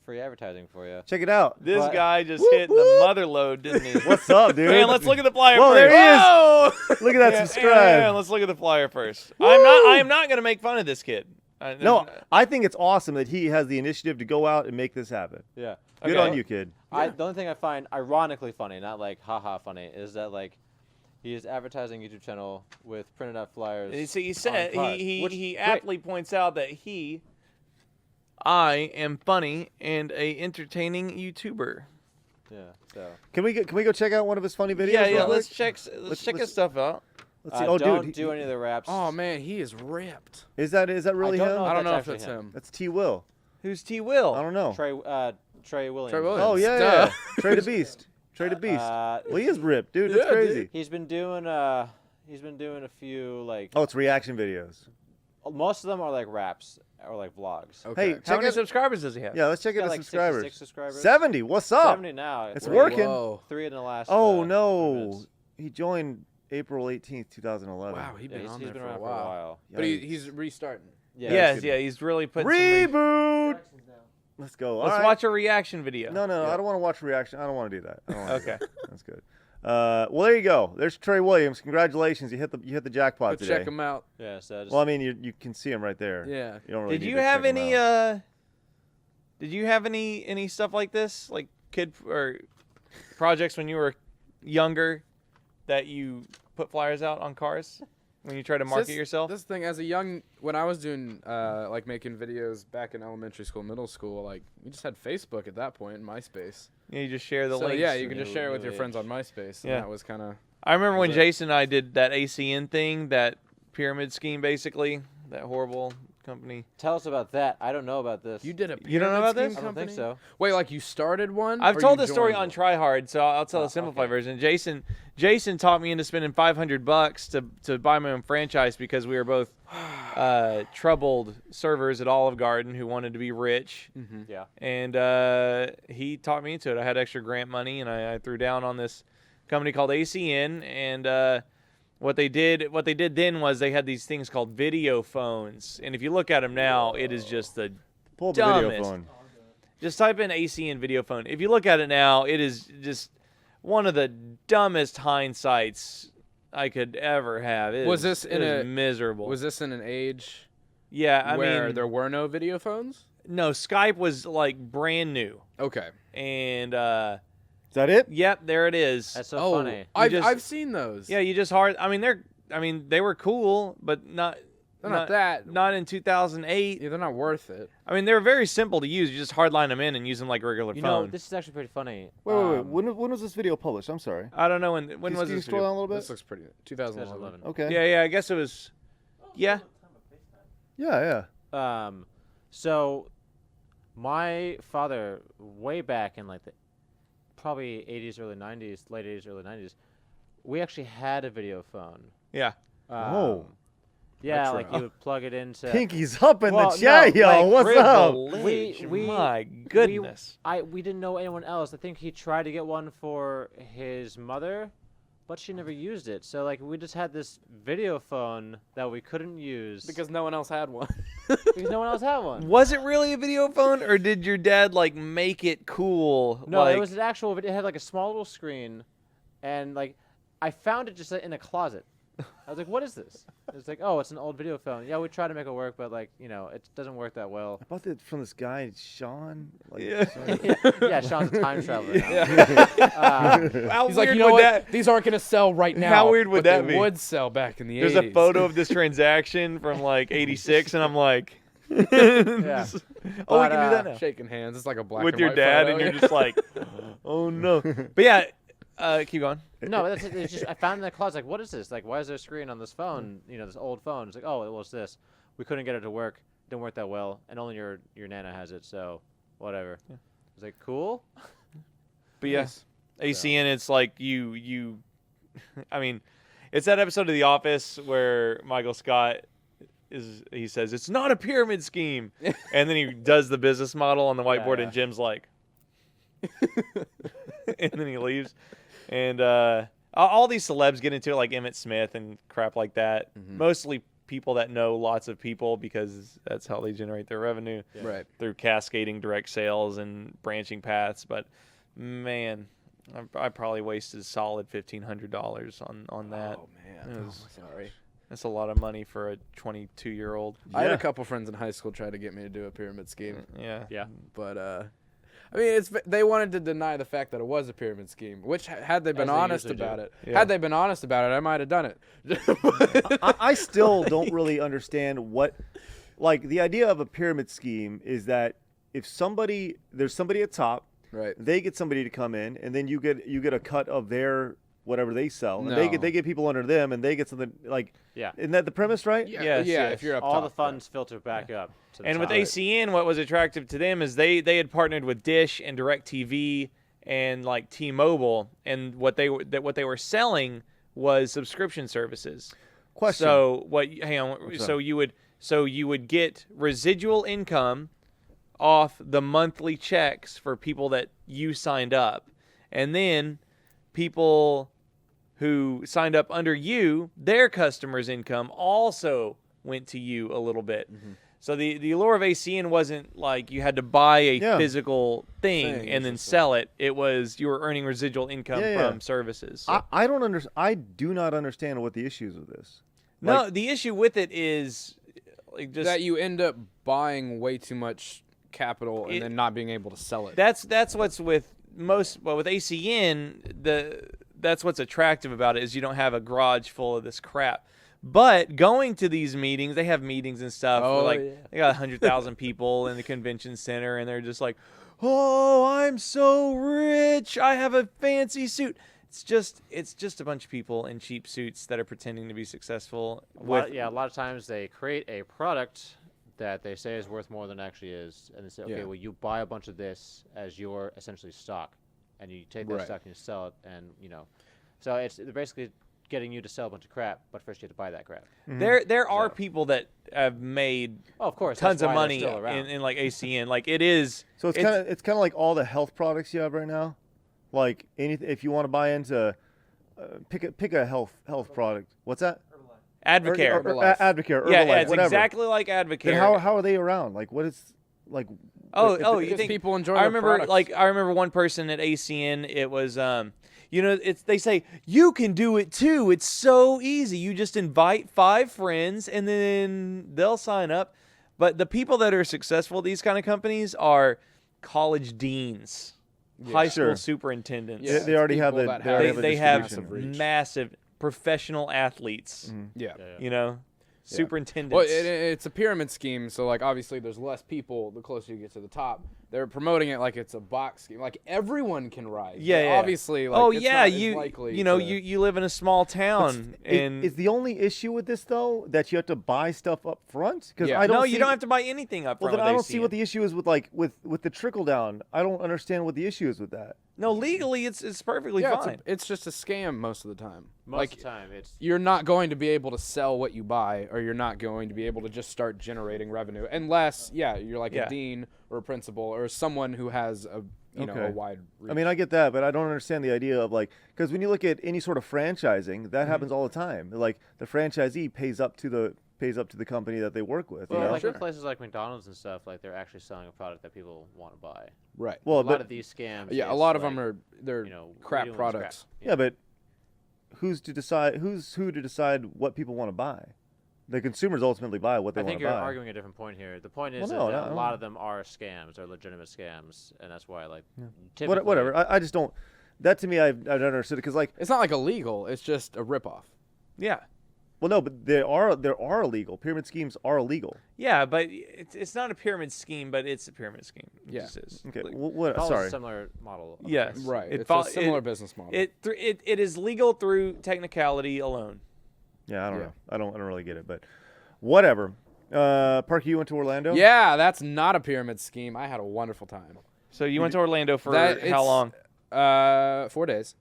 free advertising for you. Check it out. This But- guy just hit the mother load, didn't he? What's up, dude? Man, let's look at the flyer Whoa, first. there he is. Whoa! Look at that Yeah, subscribe. yeah, let's look at the flyer first. I am not going to make fun of this kid. No, I think it's awesome that he has the initiative to go out and make this happen. Yeah. Good Okay. on you, kid. The only thing I find ironically funny, not like haha funny, is that like he is advertising YouTube channel with printed out flyers. You see, he said on cars, which- he great. aptly points out that I am funny and a entertaining YouTuber. Yeah. So. Can we go check out one of his funny videos? Yeah, real yeah. quick? Let's check his stuff out. Let's see. Oh, don't dude, do any of the raps. Oh man, he is ripped. is that really I don't him? know. I don't know if actually that's him. That's T. Will. Who's T. Will? I don't know. Trey Williams. Trey Williams. Oh yeah, Duh. yeah. Trey the Beast. Trey the Beast. Uh, Well, he is ripped, dude. That's Yeah, dude. crazy. He's been doing a few like Oh, it's reaction videos. most of them are like raps or like vlogs. Okay. Hey, How check many out. subscribers does he have? Yeah, let's check He's out got his like subscribers. 66 subscribers. 70. What's up? 70 now. It's Three- working. Whoa. 3 in the last. Oh 3 no, minutes. he joined April 18th, 2011. Wow, he's Yeah, been on he's there been for around a for a while. while. But Yikes. he's restarting. Yeah. Yes, yeah. He's really put. Reboot. Let's go. Let's All right. watch a reaction video. No, I don't want to watch reaction. I don't want to do that. I don't wanna do Okay. that. That's good. Well, there you go. There's Trey Williams. Congratulations. You hit the jackpot Go today. check him out. Yeah. So just, Well, I mean, you can see him right there. Yeah. You don't really Did need you to have check him any? out. Did you have any stuff like this, like kid or projects when you were younger, that you put flyers out on cars when you try to market yourself? This thing, as a young, when I was doing like making videos back in elementary school, middle school, like we just had Facebook at that point, and MySpace. Yeah, you just share the So links. yeah, you and- can just share it with your friends on MySpace. And Yeah. that was kind of. I remember when Was it- Jason and I did that ACN thing, that pyramid scheme, basically, that horrible company. tell us about that. I don't know about this. You did a. You don't know pyramid about this? scheme I don't think company? so. Wait, like you started one? I've or told you this story joined on one? Try Hard, so I'll tell the simplified okay. version. Jason taught me into spending $500 to buy my own franchise because we were both troubled servers at Olive Garden who wanted to be rich, Yeah. and he taught me into it. I had extra grant money, and I threw down on this company called ACN, and what they did then was they had these things called video phones, and if you look at them now, it is just the Pull up the video dumbest. phone. Just type in ACN video phone. If you look at it now, it is just one of the dumbest hindsights I could ever have. Was this in it is a- miserable? Was this in an age yeah, I where mean, there were no video phones? no, Skype was like brand new, Okay. and Is that it? yep, there it is. That's so Oh, funny. I've seen those. Yeah, you just hard. I mean, they were cool, but not. They're not that. Not in 2008. Yeah, they're not worth it. I mean, they were very simple to use. You just hardline them in and use them like a regular You phone. know, this is actually pretty funny. Wait. When was this video published? I'm sorry. I don't know when Can was you this scroll video? down a little bit? This looks pretty. 2011. 2011. Okay. Yeah, I guess it was. Yeah. Yeah. So my father, way back in like the probably 80s, early 90s, late 80s, early 90s, we actually had a video phone. Yeah. Oh. Yeah, Retro. like you would plug it into. Pinky's up in Well, the chat, no, yo. like, What's up? Privilege. We- My goodness. We didn't know anyone else. I think he tried to get one for his mother, but she never used it. So like we just had this video phone that we couldn't use Because no one else had one. because no one else had one. Was it really a video phone, or did your dad like make it cool? No, like, it was an actual video. It had like a small little screen, and like I found it just in a closet. I was like, "What is this?" It's like, "Oh, it's an old video phone." Yeah, we tried to make it work, but like it doesn't work that well. I bought it from this guy, Sean. Like, Yeah. Yeah, Sean's a time traveler now. How He's like, weird you know would what? that? These aren't gonna sell right now. How weird would but that they be? would sell back in the There's 80s. a photo of this transaction from like '86, and I'm like, Yeah. oh, we But, can do that now shaking hands. It's like a black with and your white dad, photo. and you're just like, oh no. But yeah, keep going. No, that's it. It's just I found it in the closet. Like, what is this? Like, why is there a screen on this phone? This old phone. It's like, oh, well, it's this. We couldn't get it to work. Didn't work that well, and only your nana has it. So, whatever. It's like cool. But yes, ACN, it's like you I mean, it's that episode of The Office where Michael Scott he says it's not a pyramid scheme, and then he does the business model on the whiteboard, and Jim's like, and then he leaves, and all these celebs get into it, like Emmett Smith and crap like that. Mostly people that know lots of people because that's how they generate their revenue, Right. through cascading direct sales and branching paths. But man, I probably wasted a solid $1,500 on that. Oh man, sorry. That's a lot of money for a 22-year-old. I had a couple friends in high school try to get me to do a pyramid scheme. Yeah. But I mean, they wanted to deny the fact that it was a pyramid scheme. Which, had they been honest about it, I might have done it. I still don't really understand what, like, the idea of a pyramid scheme is that if there's somebody at top, Right. they get somebody to come in, and then you get a cut of their whatever they sell, and No. they get people under them, and they get something like. Yeah. Isn't that the premise, right? Yes, yeah. yes. If you're up All top, the funds filter back up. To the And with top. ACN, what was attractive to them is they had partnered with Dish and DirecTV and like T-Mobile, and what they were selling was subscription services. Question. So hang on. So you would get residual income off the monthly checks for people that you signed up, and then people who signed up under you, their customers' income also went to you a little bit. So the allure of ACN wasn't like you had to buy a physical thing and then sell it. It was you were earning residual income from services. So. I do not understand what the issue is with this. No, the issue with it is like just that you end up buying way too much capital and then not being able to sell it. That's what's with with ACN, that's what's attractive about it is you don't have a garage full of this crap. But going to these meetings, they have meetings and stuff. Where they got 100,000 people in the convention center, and they're just like, "Oh, I'm so rich! I have a fancy suit." It's just a bunch of people in cheap suits that are pretending to be successful. A lot of times they create a product that they say is worth more than it actually is, and they say, okay, well, you buy a bunch of this as your essentially stock, and you take that stock and you sell it, and so they're basically getting you to sell a bunch of crap, but first you have to buy that crap. There are people that have made of course tons of money in like ACN. Like it is. So it's kind of like all the health products you have right now. Like anything, if you want to buy into, pick a health product. What's that? Advocare. Advocare. Herbalife, Yeah, it's whatever. exactly like Advocare. Then how are they around? Like what is like? You think people enjoy I their remember products. like I remember one person at ACN. It was they say you can do it too. It's so easy. You just invite 5 friends and then they'll sign up. But the people that are successful at these kind of companies are college deans, high school superintendents. Yeah, they already have people the that They have distribution. massive professional athletes. Superintendents. Well, it's a pyramid scheme, so like obviously there's less people the closer you get to the top. They're promoting it like it's a box scheme, like everyone can rise. Yeah. Obviously, like it's not as likely you live in a small town, and is the only issue with this though that you have to buy stuff up front? Because you don't have to buy anything up front. Well, then I don't see ACN. what the issue is with the trickle down. I don't understand what the issue is with that. No, legally it's perfectly fine. It's just a scam most of the time. Most of the time, you're not going to be able to sell what you buy, or you're not going to be able to just start generating revenue unless you're like a dean or a principal or someone who has a wide reach. I mean, I get that, but I don't understand the idea of because when you look at any sort of franchising, that happens all the time. Like the franchisee pays up to the company that they work with. Well, you know? like with places like McDonald's and stuff, like they're actually selling a product that people want to buy. Right. Well, a lot of these scams. Yeah, a lot of them are crap products. Yeah, but who to decide what people want to buy? The consumers ultimately buy what they want to buy. I think you're arguing a different point here. The point is that a lot of them are scams, or legitimate scams, and that's why typically, whatever. I just don't. That to me, I've never understood it because it's not like illegal. It's just a ripoff. Yeah. Well, no, but there are illegal. Pyramid schemes are illegal. Yeah, but it's not a pyramid scheme, but it's a pyramid scheme. It just is. Okay. Like, Sorry. A similar model. Yes. Right. It's a similar business model. It is legal through technicality alone. Yeah, I don't know. I don't really get it, but whatever. Parker, you went to Orlando? Yeah, that's not a pyramid scheme. I had a wonderful time. So you went to Orlando for how long? 4 days.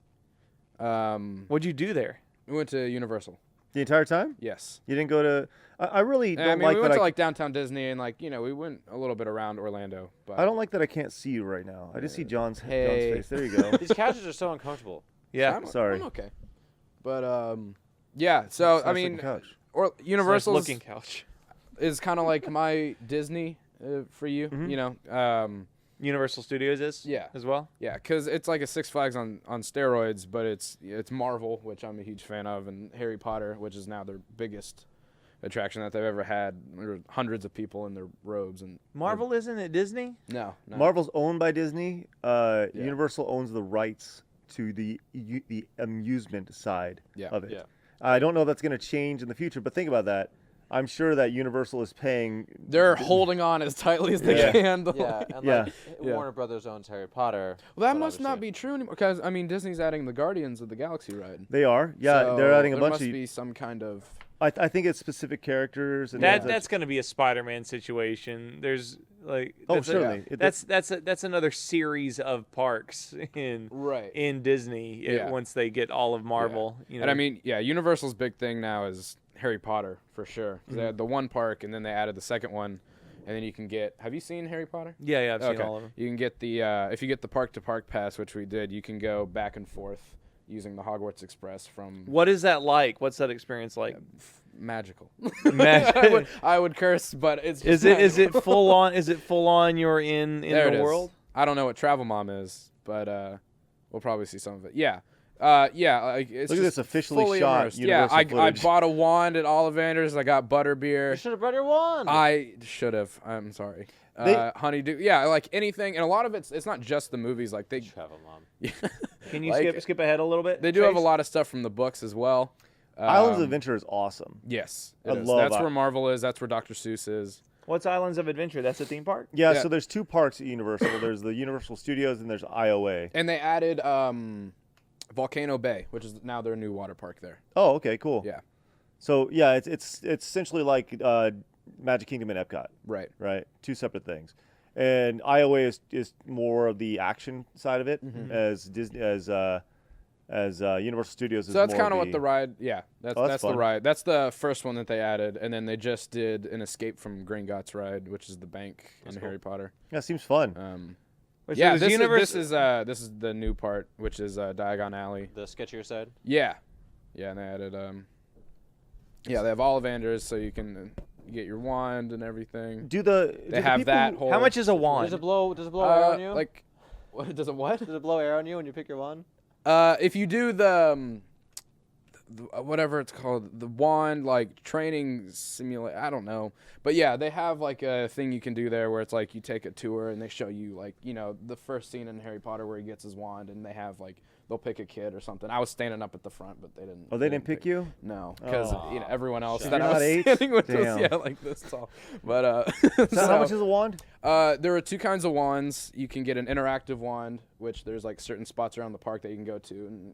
What'd you do there? We went to Universal. The entire time? Yes. You didn't go to. I really don't I mean, like we that. went to like downtown Disney and we went a little bit around Orlando. But I don't like that I can't see you right now. I just see John's Hey. face. There you go. These couches are so uncomfortable. Yeah. Sorry. I'm okay. But yeah. So I mean, or Universal's looking couch. is kind of like my Disney for you. Mhm. You know. Universal Studios is as well. Yeah, because it's like a Six Flags on steroids, but it's Marvel, which I'm a huge fan of, and Harry Potter, which is now their biggest attraction that they've ever had. There are hundreds of people in their robes and Marvel isn't it Disney? No. Marvel's owned by Disney. Universal owns the rights to the amusement side of it. Yeah. I don't know if that's going to change in the future, but think about that. I'm sure that Universal is paying. They're holding on as tightly as they Yeah. can. Yeah, and Yeah. like Warner Brothers owns Harry Potter. Well, that but must not obviously- be true anymore, because I mean Disney's adding the Guardians of the Galaxy ride. They are. Yeah, So they're adding a there bunch must of. be some kind of. I think it's specific characters and That's going to be a Spider-Man situation. There's like certainly. That's another series of parks in Disney once they get all of Marvel. You know? And I mean, Universal's big thing now is Harry Potter for sure. 'Cause they had the one park, and then they added the second one, and then you can get. Have you seen Harry Potter? yeah, I've seen all of them. You can get the if you get the park to park pass, which we did, you can go back and forth using the Hogwarts Express from. What is that like? What's that experience like? Magical. Mag- I would curse, but it's. Is Just it magical. full on? Is it full on? You're in There it the is. world. I don't know what Travel Mom is, but we'll probably see some of it. Yeah. Like it's Look at just this officially fully shot immersed. Universal I footage. bought a wand at Ollivanders. I got butterbeer. You should have brought your wand. I should have. I'm sorry. Honeydew. Yeah, like anything, and a lot of it's not just the movies. Like they. Travel Mom. Can you Like, skip ahead a little bit? They do have a Chase? lot of stuff from the books as well. Islands of Adventure is awesome. Yes, I it is. love That's that. where Marvel is. That's where Dr. Seuss is. What's Islands of Adventure? That's a theme park. Yeah, Yeah. so there's two parks at Universal. There's the Universal Studios and there's IOA. And they added Volcano Bay, which is now their new water park there. Oh, okay, cool. Yeah. So yeah, it's essentially like Magic Kingdom and Epcot, Right. right? Two separate things. And IOA is more of the action side of it, as Disney as Universal Studios is. So that's more kind of what the ride. Yeah, that's the fun. ride. That's the first one that they added, and then they just did an Escape from Gringotts ride, which is the bank in Harry Potter. Yeah, seems fun. Which Yeah, is this is the new part, which is Diagon Alley. The sketchier side. Yeah, and they added they have Ollivanders, so you can get your wand and everything. They have that whole. How much is a wand? Does it blow air on you? Like, what does it what? Does it blow air on you when you pick your wand? If you do the whatever it's called, the wand like training simulate, I don't know, but yeah, they have like a thing you can do there where it's like you take a tour and they show you like the first scene in Harry Potter where he gets his wand, and they have like they'll pick a kid or something. I was standing up at the front, but they didn't. Oh, they didn't pick you? No, because Oh. Everyone else You're that I not was H? standing with Damn. was like this tall. But So how much is a wand? there are two kinds of wands. You can get an interactive wand, which there's like certain spots around the park that you can go to and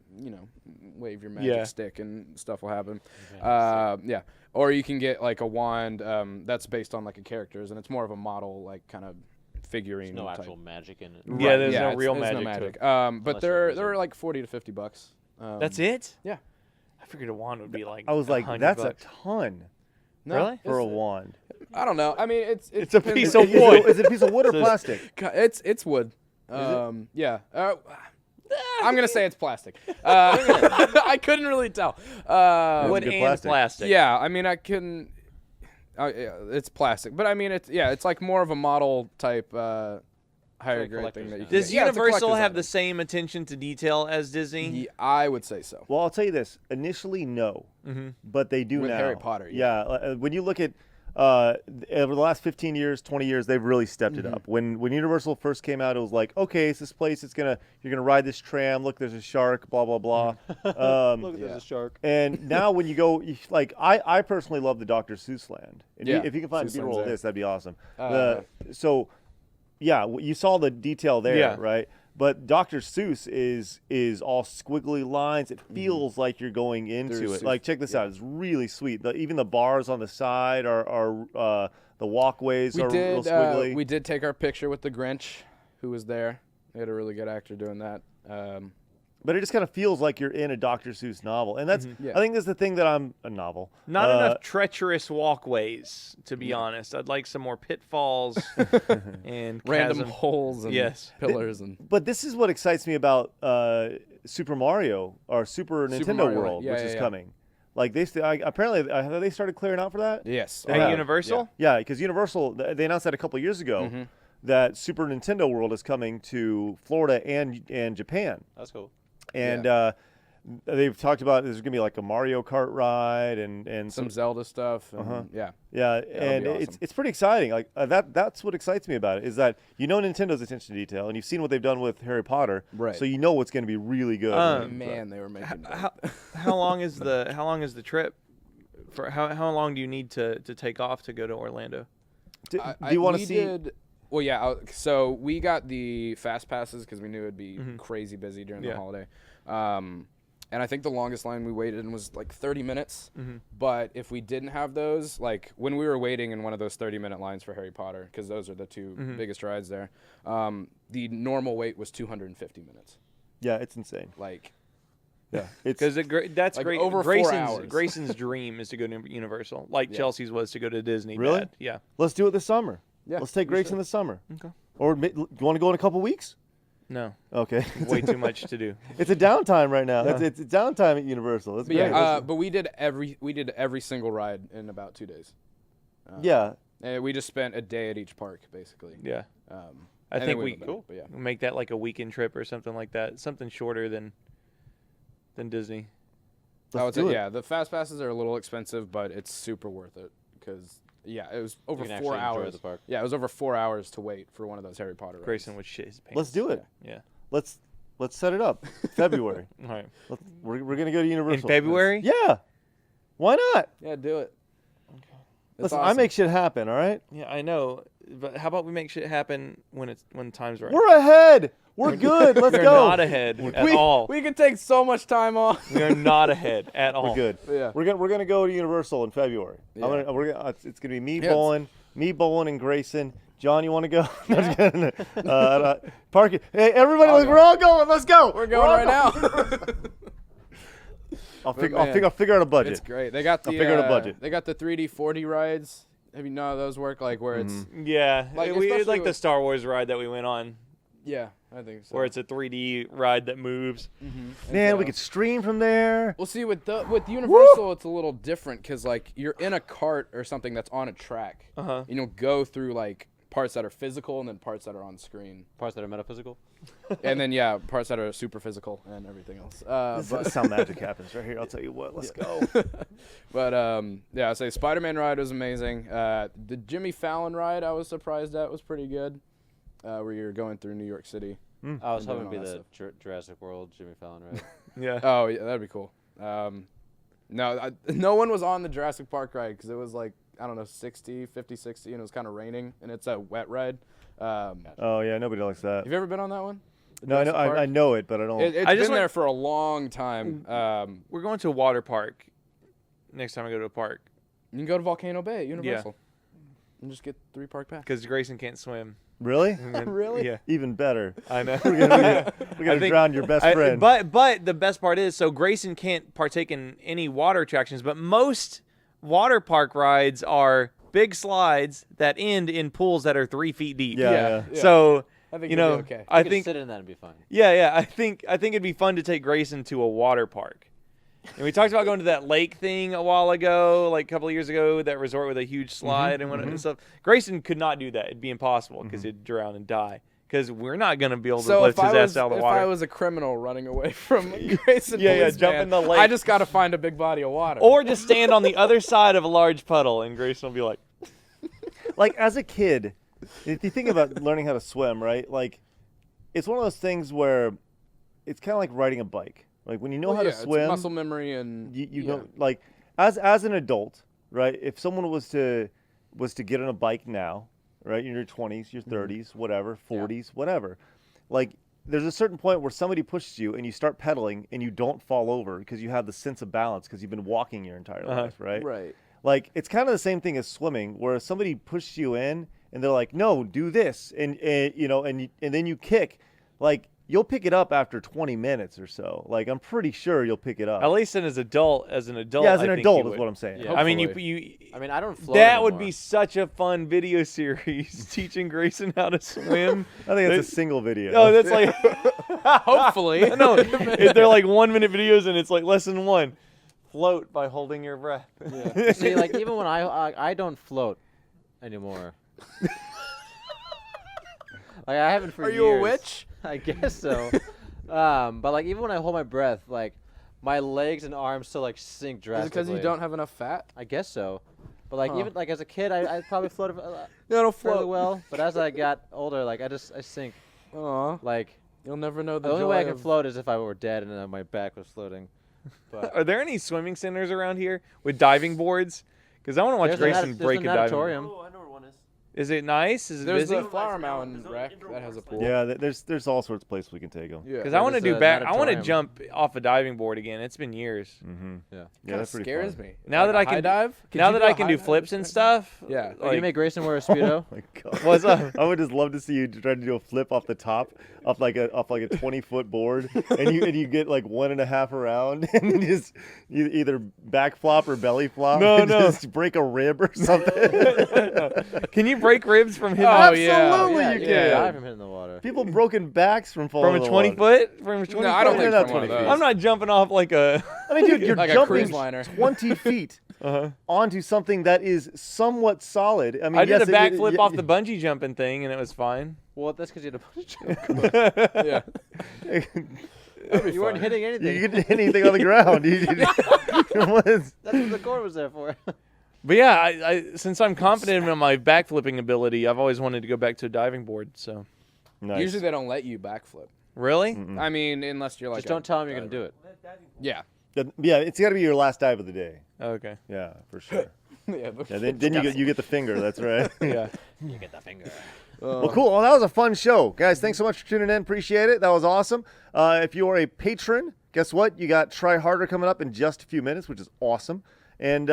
wave your magic stick and stuff will happen. Or you can get like a wand that's based on like a character's, and it's more of a model like kind of figurine. No type. actual magic in it. Yeah, there's no it's- real there's magic to it. But Unless you're a they're wizard. like $40 to $50. That's it? Yeah. I figured a wand would be like. I was like, $100. that's a ton No, Really? for a it's- wand. I don't know. I mean, it's a depends- piece of Is it- wood. Is it a piece of wood or plastic? It's wood. Yeah. I'm gonna say it's plastic. I couldn't really tell. Wood good and plastic. plastic. Yeah, I mean, I couldn't. Yeah, it's plastic, but I mean, it's like more of a model type higher like grade thing collector's that you item. can Does get. Yeah, it's a Universal collector's have item. the same attention to detail as Disney? Yeah, I would say so. Well, I'll tell you this. Initially, no, but they do With now. Harry Potter, Yeah. When you look at over the last 15 years, 20 years, they've really stepped it up. When Universal first came out, it was like, okay, it's this place. You're gonna ride this tram. Look, there's a shark. Blah blah blah. Look, there's a shark. And now when you go, I personally love the Dr. Seuss land. And Yeah, if you can find a Seuss B-roll of land's this, that'd be awesome. Uh, Yeah, you saw the detail there, Yeah. right? But Dr. Seuss is all squiggly lines. It feels like you're going into There's it. Seuss- Like, check this out. It's really sweet. Even the bars on the side are the walkways are real squiggly. we did take our picture with the Grinch, who was there. They had a really good actor doing that. But it just kind of feels like you're in a Dr. Seuss novel. And that's, I think that's the thing that I'm, a novel. Not enough treacherous walkways, to be honest. I'd like some more pitfalls and random chasm. holes and pillars. But this is what excites me about Super Mario or Super Nintendo Mario World, Land. which is coming. Like apparently, have they started clearing out for that? Yes. At Universal? Yeah, because Universal, they announced that a couple years ago that Super Nintendo World is coming to Florida and Japan. That's cool. And they've talked about there's going to be like a Mario Kart ride and some Zelda stuff. And, yeah, that'll and be awesome. it's pretty exciting. Like that's what excites me about it is that Nintendo's attention to detail, and you've seen what they've done with Harry Potter, right? So you know what's going to be really good. Man, they were making. How long is the trip? For how long do you need to take off to go to Orlando? Do you want to see? Well, yeah. So we got the fast passes because we knew it'd be crazy busy during the holiday. And I think the longest line we waited in was like 30 minutes. But if we didn't have those, like when we were waiting in one of those 30-minute lines for Harry Potter, because those are the two biggest rides there, the normal wait was 250 minutes. Yeah, it's insane. Like, yeah, because that's like great. over 4 hours. Grayson's dream is to go to Universal, like Chelsea's was to go to Disney. Really? Dad. Yeah. Let's do it this summer. Yeah, let's take Grayson this summer. Okay. Or do you want to go in a couple weeks? No. Okay. Way too much to do. It's a downtime right now. Yeah. It's downtime at Universal. That's great. But we did every single ride in about 2 days. And we just spent a day at each park, basically. Yeah. I think we yeah. make that like a weekend trip or something like that. Something shorter than Disney. I would say, yeah, the fast passes are a little expensive, but it's super worth it because, yeah, it was over 4 hours. The park. Yeah, it was over 4 hours to wait for one of those Harry Potter rides. Grayson would shit his pants. Let's do it. Yeah. Let's set it up. February. All right. We're gonna go to Universal In February? Yeah. Why not? Yeah, do it. Okay. Listen, awesome. I make shit happen. All right. Yeah, I know. But how about we make shit happen when time's right? We're ahead. We're good. Let's We're go. not ahead at all. We can take so much time off. We are not ahead at all. We're good. Yeah. We're gonna go to Universal in February. Yeah. It's gonna be me bowling, and Grayson. John, you want to go? Park it. Hey, everybody, we're all going. Let's go. We're going right now. I'll figure out a budget. It's great. They got the I'll figure out a budget. They got the 3D 4D rides. Have you know how those work? Like where it's Yeah, Like, we especially like the with- Star Wars ride that we went on, yeah, I think so. where it's a 3D ride that moves. Man, we could stream from there. We'll see with Universal, it's a little different because like you're in a cart or something that's on a track. Uh-huh. And you'll go through like parts that are physical and then parts that are on screen. Parts that are metaphysical. And then parts that are super physical and everything else. That's how magic happens right here. I'll tell you what. Let's go. But I say Spider-Man ride was amazing. The Jimmy Fallon ride I was surprised at was pretty good. Where you're going through New York City. I was hoping all to be that the Jurassic World Jimmy Fallon, right? Yeah. Oh yeah, that'd be cool. No one was on the Jurassic Park ride because it was like I don't know 50, 60, and it was kind of raining, and it's a wet ride. Oh yeah, nobody likes that. Have you ever been on that one? No, I know it, but I don't. It's I just been there for a long time. We're going to a water park next time I go to a park You can go to Volcano Bay at Universal and just get 3 park pass. because Grayson can't swim. Really? Really? Yeah. Even better. I know. We're gonna drown your best friend. But the best part is, so Grayson can't partake in any water attractions, but most water park rides are big slides that end in pools that are 3 feet deep. Yeah. So I think you you'll know, be okay. I You could think sit in that and be fine. yeah. I think it'd be fun to take Grayson to a water park. And we talked about going to that lake thing a while ago, like a couple of years ago, that resort with a huge slide and stuff. Grayson could not do that. It'd be impossible because he'd drown and die. Because we're not going to be able to lift his ass out of the water. If I was a criminal running away from Grayson, jump in the lake. I just got to find a big body of water. Or just stand on the other side of a large puddle, and Grayson will be like, Like as a kid, if you think about learning how to swim, right? Like it's one of those things where it's kind of like riding a bike. Like when you know how to swim, it's muscle memory and you know, like as an adult, right? If someone was to get on a bike now, right, in your 20s, your 30s, whatever, 40s, whatever, like there's a certain point where somebody pushes you and you start pedaling and you don't fall over because you have the sense of balance because you've been walking your entire life, right? Right. Like it's kind of the same thing as swimming, where somebody pushes you in and they're like, "No, do this," and you know, and then you kick. Like you'll pick it up after 20 minutes or so. Like, I'm pretty sure you'll pick it up. At least as an adult. Yeah, as an I think adult you is would. what I'm saying. Yeah. I mean, Hopefully. I mean, I don't float that would anymore. be such a fun video series teaching Grayson how to swim. I think it's a single video. Oh, that's like Hopefully. no. They're like 1 minute videos, and it's like lesson 1: float by holding your breath. Yeah. See, like even when I don't float anymore. Like I haven't for Are years. you a witch? I guess so. But like even when I hold my breath, like my legs and arms still like sink Is it drastically. because you don't have enough fat? I guess so. But like Huh. even like as a kid, I probably floated You don't fairly float. well. But as I got older, like I sink. Aw. Like You'll never know the the only joy way I can of- float is if I were dead and then my back was floating. But Are there any swimming centers around here with diving boards? Because I want to watch Grayson break a diving board. natatorium. Oh, I know where one is. Is it nice? Is it There's busy? the Flower There's Mountain no wrec indoor that has a water pool. Yeah, there's all sorts of places we can take them. Yeah. Because I want to there's do a back. I want to natatorium. jump off a diving board again. It's been years. Mm-hmm. Yeah. Yeah, Kinda that's pretty scares fun. me. Now that I a can high dive. Could Now you that do a I can high do dive? flips and stuff. Yeah. Are you Like, gonna make Grayson wear a speedo? Oh my God. what's up? I would just love to see you try to do a flip off the top, off like a 20-foot board, and you get like 1.5 around, and you either back flop or belly flop. No, and no. just break a rib or something. Can you break ribs from hitting Oh, yeah. Absolutely, yeah, you you can. dive from hitting the water. People broken backs from falling from in a the 20 water. foot? From a 20 No, I don't foot? think They're not from one of 20 feet. those. I'm not jumping off like a. I mean, dude, you're Like a jumping cruise liner. 20 feet Uh-huh. onto something that is somewhat solid. I mean, I did yes, a backflip off the bungee jumping thing, and it was fine. Well, that's because you had a bunch of Yeah. That'd be You weren't fun. hitting anything. You didn't hit anything on the ground. It was- That's what the cord was there for. But yeah, I since I'm confident in my backflipping ability, I've always wanted to go back to a diving board. So Nice. Usually they don't let you backflip. really, I mean, unless you're like. Just don't tell him you're gonna do it. Yeah. Yeah, it's got to be your last dive of the day. okay, Yeah, for sure. Yeah. Yeah, then you get the finger. That's right. yeah. You get the finger. Well, cool. Well, that was a fun show, guys. Thanks so much for tuning in. Appreciate it. That was awesome. If you are a patron, guess what? You got Try Harder coming up in just a few minutes, which is awesome. And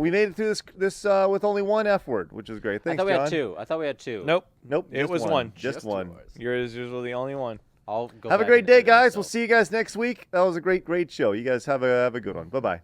we made it through this with only one F word, which is great. I Thanks, thought we John. had two. I thought we had two. Nope, Nope. It just was one. Just Just one. yours. yours were the only one. I'll go Have a back great and day, edit guys. We'll myself. see you guys next week. That was a great show. You guys have a good one. Bye-bye.